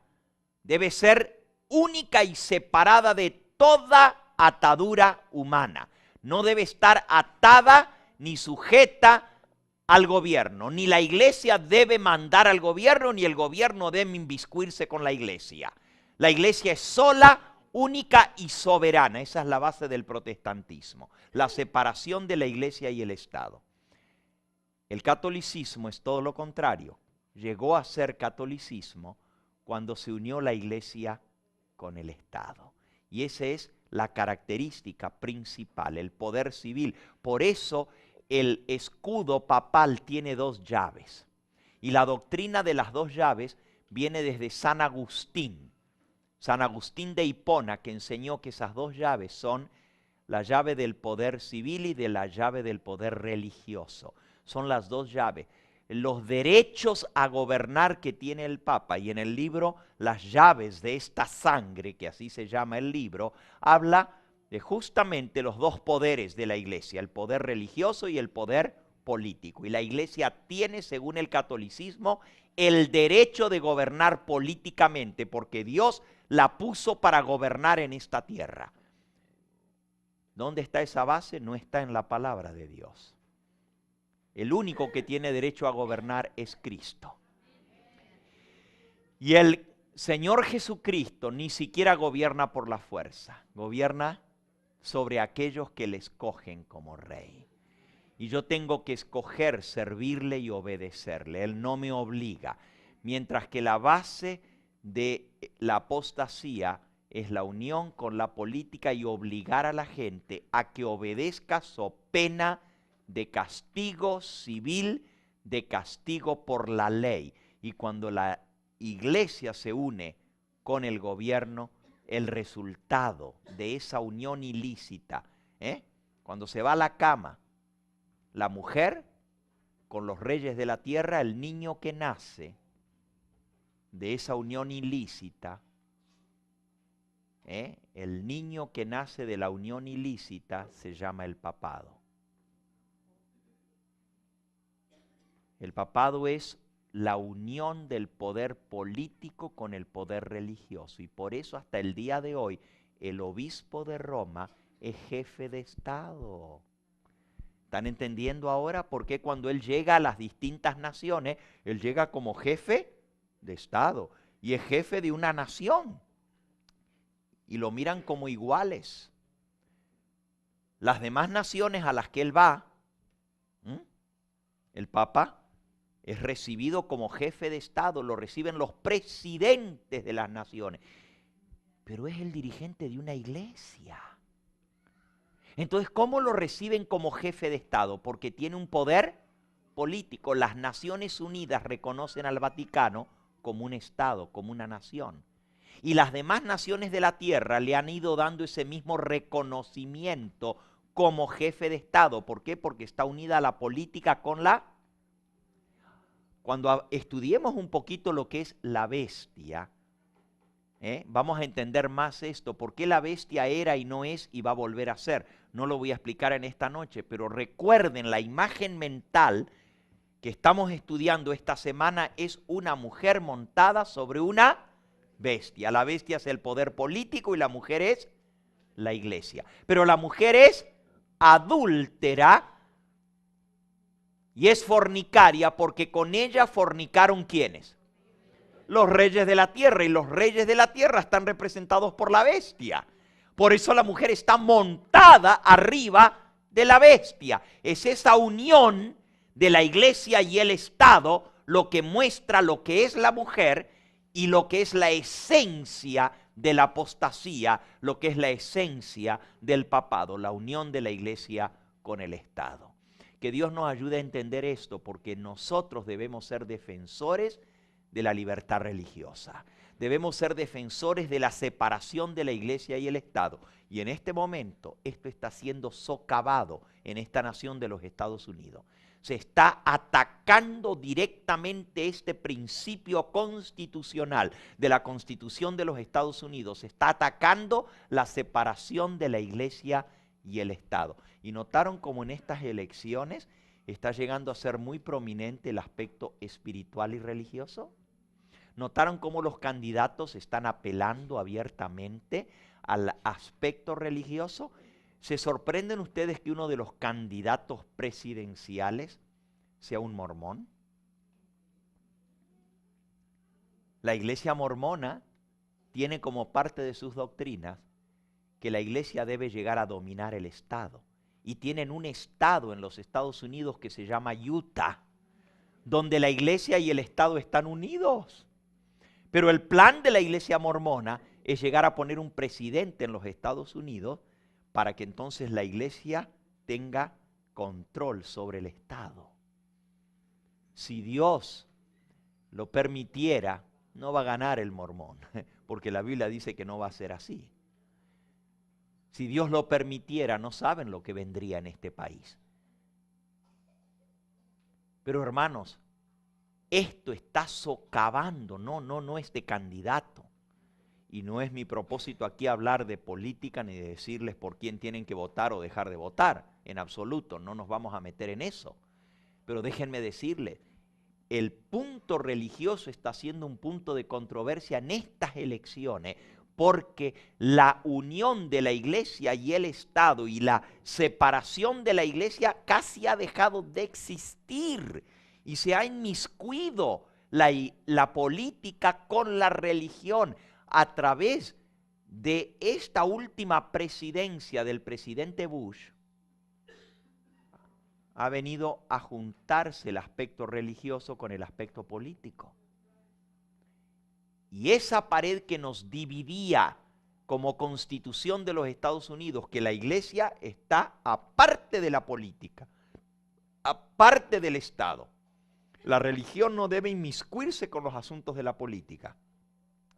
debe ser única y separada de toda atadura humana. No debe estar atada ni sujeta al gobierno. Ni la iglesia debe mandar al gobierno, ni el gobierno debe inmiscuirse con la iglesia. La iglesia es sola, única y soberana. Esa es la base del protestantismo. La separación de la iglesia y el Estado. El catolicismo es todo lo contrario. Llegó a ser catolicismo cuando se unió la iglesia con el Estado. Y esa es la característica principal, el poder civil. Por eso el escudo papal tiene dos llaves. Y la doctrina de las dos llaves viene desde San Agustín. San Agustín de Hipona, que enseñó que esas dos llaves son la llave del poder civil y de la llave del poder religioso. Son las dos llaves. Los derechos a gobernar que tiene el Papa, y en el libro Las llaves de esta sangre, que así se llama el libro, habla de justamente los dos poderes de la iglesia, el poder religioso y el poder político. Y la iglesia tiene, según el catolicismo, el derecho de gobernar políticamente, porque Dios la puso para gobernar en esta tierra. ¿Dónde está esa base? No está en la palabra de Dios. El único que tiene derecho a gobernar es Cristo. Y el Señor Jesucristo ni siquiera gobierna por la fuerza, gobierna sobre aquellos que le escogen como rey. Y yo tengo que escoger servirle y obedecerle. Él no me obliga. Mientras que la base de la apostasía es la unión con la política y obligar a la gente a que obedezca so pena de castigo civil, de castigo por la ley. Y cuando la iglesia se une con el gobierno, el resultado de esa unión ilícita, cuando se va a la cama, la mujer con los reyes de la tierra, el niño que nace de esa unión ilícita, el niño que nace de la unión ilícita se llama el papado. El papado es la unión del poder político con el poder religioso. Y por eso hasta el día de hoy el obispo de Roma es jefe de Estado. ¿Están entendiendo ahora por qué cuando él llega a las distintas naciones, él llega como jefe de Estado y es jefe de una nación? Y lo miran como iguales. Las demás naciones a las que él va, el Papa es recibido como jefe de Estado, lo reciben los presidentes de las naciones, pero es el dirigente de una iglesia. Entonces, ¿cómo lo reciben como jefe de Estado? Porque tiene un poder político. Las Naciones Unidas reconocen al Vaticano como un Estado, como una nación. Y las demás naciones de la tierra le han ido dando ese mismo reconocimiento como jefe de Estado. ¿Por qué? Porque está unida a la política con la... Cuando estudiemos un poquito lo que es la bestia, vamos a entender más esto, por qué la bestia era y no es y va a volver a ser. No lo voy a explicar en esta noche, pero recuerden, la imagen mental que estamos estudiando esta semana es una mujer montada sobre una bestia. La bestia es el poder político y la mujer es la iglesia. Pero la mujer es adúltera y es fornicaria porque con ella fornicaron ¿quiénes? Los reyes de la tierra, y los reyes de la tierra están representados por la bestia. Por eso la mujer está montada arriba de la bestia. Es esa unión de la iglesia y el Estado lo que muestra lo que es la mujer y lo que es la esencia de la apostasía, lo que es la esencia del papado, la unión de la iglesia con el Estado. Que Dios nos ayude a entender esto, porque nosotros debemos ser defensores de la libertad religiosa. Debemos ser defensores de la separación de la iglesia y el Estado. Y en este momento esto está siendo socavado en esta nación de los Estados Unidos. Se está atacando directamente este principio constitucional de la Constitución de los Estados Unidos. Se está atacando la separación de la iglesia y el Estado. Y notaron cómo en estas elecciones está llegando a ser muy prominente el aspecto espiritual y religioso. ¿Notaron cómo los candidatos están apelando abiertamente al aspecto religioso? ¿Se sorprenden ustedes que uno de los candidatos presidenciales sea un mormón? La iglesia mormona tiene como parte de sus doctrinas que la iglesia debe llegar a dominar el Estado. Y tienen un estado en los Estados Unidos que se llama Utah, donde la iglesia y el Estado están unidos. Pero el plan de la iglesia mormona es llegar a poner un presidente en los Estados Unidos para que entonces la iglesia tenga control sobre el Estado. Si Dios lo permitiera, no va a ganar el mormón, porque la Biblia dice que no va a ser así. Si Dios lo permitiera, no saben lo que vendría en este país. Pero hermanos, esto está socavando, no este candidato. Y no es mi propósito aquí hablar de política ni de decirles por quién tienen que votar o dejar de votar. En absoluto, no nos vamos a meter en eso. Pero déjenme decirles, el punto religioso está siendo un punto de controversia en estas elecciones, porque la unión de la iglesia y el Estado y la separación de la iglesia casi ha dejado de existir. Y se ha inmiscuido la política con la religión a través de esta última presidencia del presidente Bush. Ha venido a juntarse el aspecto religioso con el aspecto político. Y esa pared que nos dividía como constitución de los Estados Unidos, que la iglesia está aparte de la política, aparte del Estado. La religión no debe inmiscuirse con los asuntos de la política.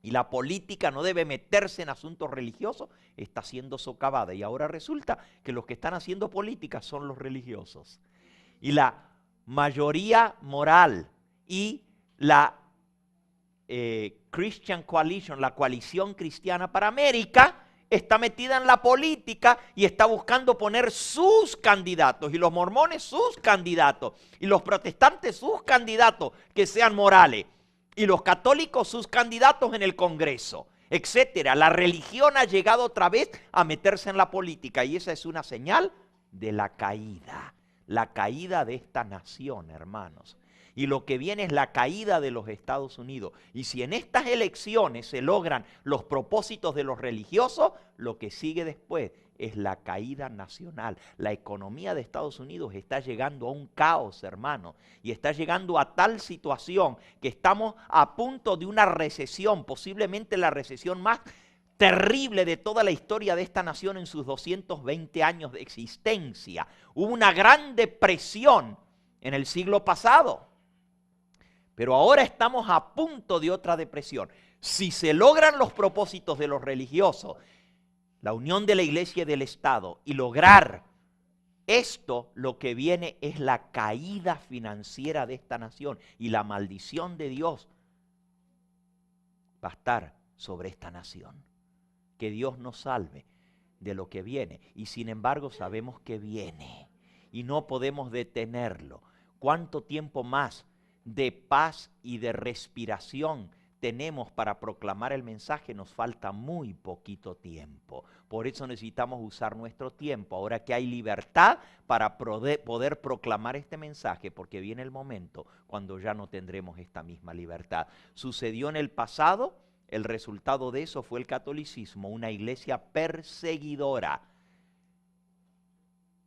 Y la política no debe meterse en asuntos religiosos, está siendo socavada. Y ahora resulta que los que están haciendo política son los religiosos. Y la mayoría moral y la Christian Coalition, la coalición cristiana para América, está metida en la política y está buscando poner sus candidatos, y los mormones sus candidatos, y los protestantes sus candidatos que sean morales, y los católicos sus candidatos en el Congreso, etcétera. La religión ha llegado otra vez a meterse en la política, y esa es una señal de la caída de esta nación, hermanos. Y lo que viene es la caída de los Estados Unidos. Y si en estas elecciones se logran los propósitos de los religiosos, lo que sigue después es la caída nacional. La economía de Estados Unidos está llegando a un caos, hermano, y está llegando a tal situación que estamos a punto de una recesión, posiblemente la recesión más terrible de toda la historia de esta nación en sus 220 años de existencia. Hubo una gran depresión en el siglo pasado, pero ahora estamos a punto de otra depresión. Si se logran los propósitos de los religiosos, la unión de la iglesia y del Estado, y lograr esto, lo que viene es la caída financiera de esta nación, y la maldición de Dios va a estar sobre esta nación. Que Dios nos salve de lo que viene, y sin embargo sabemos que viene y no podemos detenerlo. ¿Cuánto tiempo más de paz y de respiración tenemos para proclamar el mensaje? Nos falta muy poquito tiempo. Por eso necesitamos usar nuestro tiempo, ahora que hay libertad, para poder proclamar este mensaje, porque viene el momento cuando ya no tendremos esta misma libertad. Sucedió en el pasado. El resultado de eso fue el catolicismo, una iglesia perseguidora.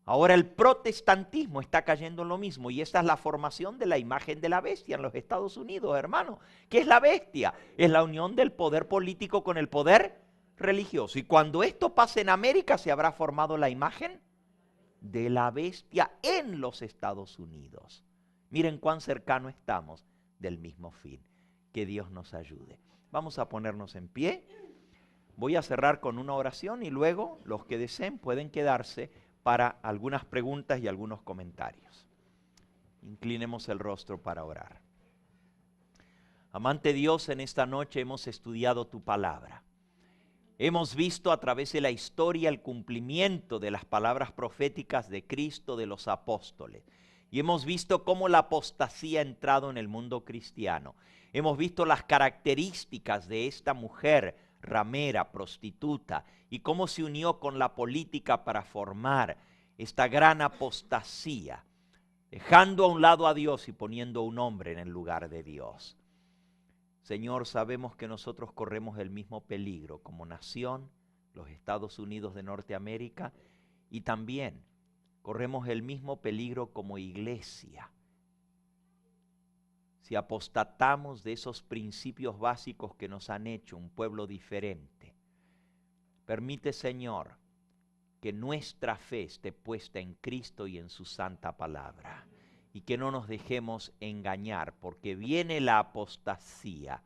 Ahora el protestantismo está cayendo en lo mismo, y esta es la formación de la imagen de la bestia en los Estados Unidos, hermano. ¿Qué es la bestia? Es la unión del poder político con el poder religioso. Y cuando esto pase en América, se habrá formado la imagen de la bestia en los Estados Unidos. Miren cuán cercano estamos del mismo fin. Que Dios nos ayude. Vamos a ponernos en pie. Voy a cerrar con una oración, y luego los que deseen pueden quedarse para algunas preguntas y algunos comentarios. Inclinemos el rostro para orar. Amante Dios, en esta noche hemos estudiado tu palabra. Hemos visto a través de la historia el cumplimiento de las palabras proféticas de Cristo, de los apóstoles. Y hemos visto cómo la apostasía ha entrado en el mundo cristiano. Hemos visto las características de esta mujer ramera, prostituta, y cómo se unió con la política para formar esta gran apostasía, dejando a un lado a Dios y poniendo un hombre en el lugar de Dios. Señor, sabemos que nosotros corremos el mismo peligro como nación, los Estados Unidos de Norteamérica, y también corremos el mismo peligro como iglesia. Si apostatamos de esos principios básicos que nos han hecho un pueblo diferente, permite, Señor, que nuestra fe esté puesta en Cristo y en su santa palabra, y que no nos dejemos engañar, porque viene la apostasía,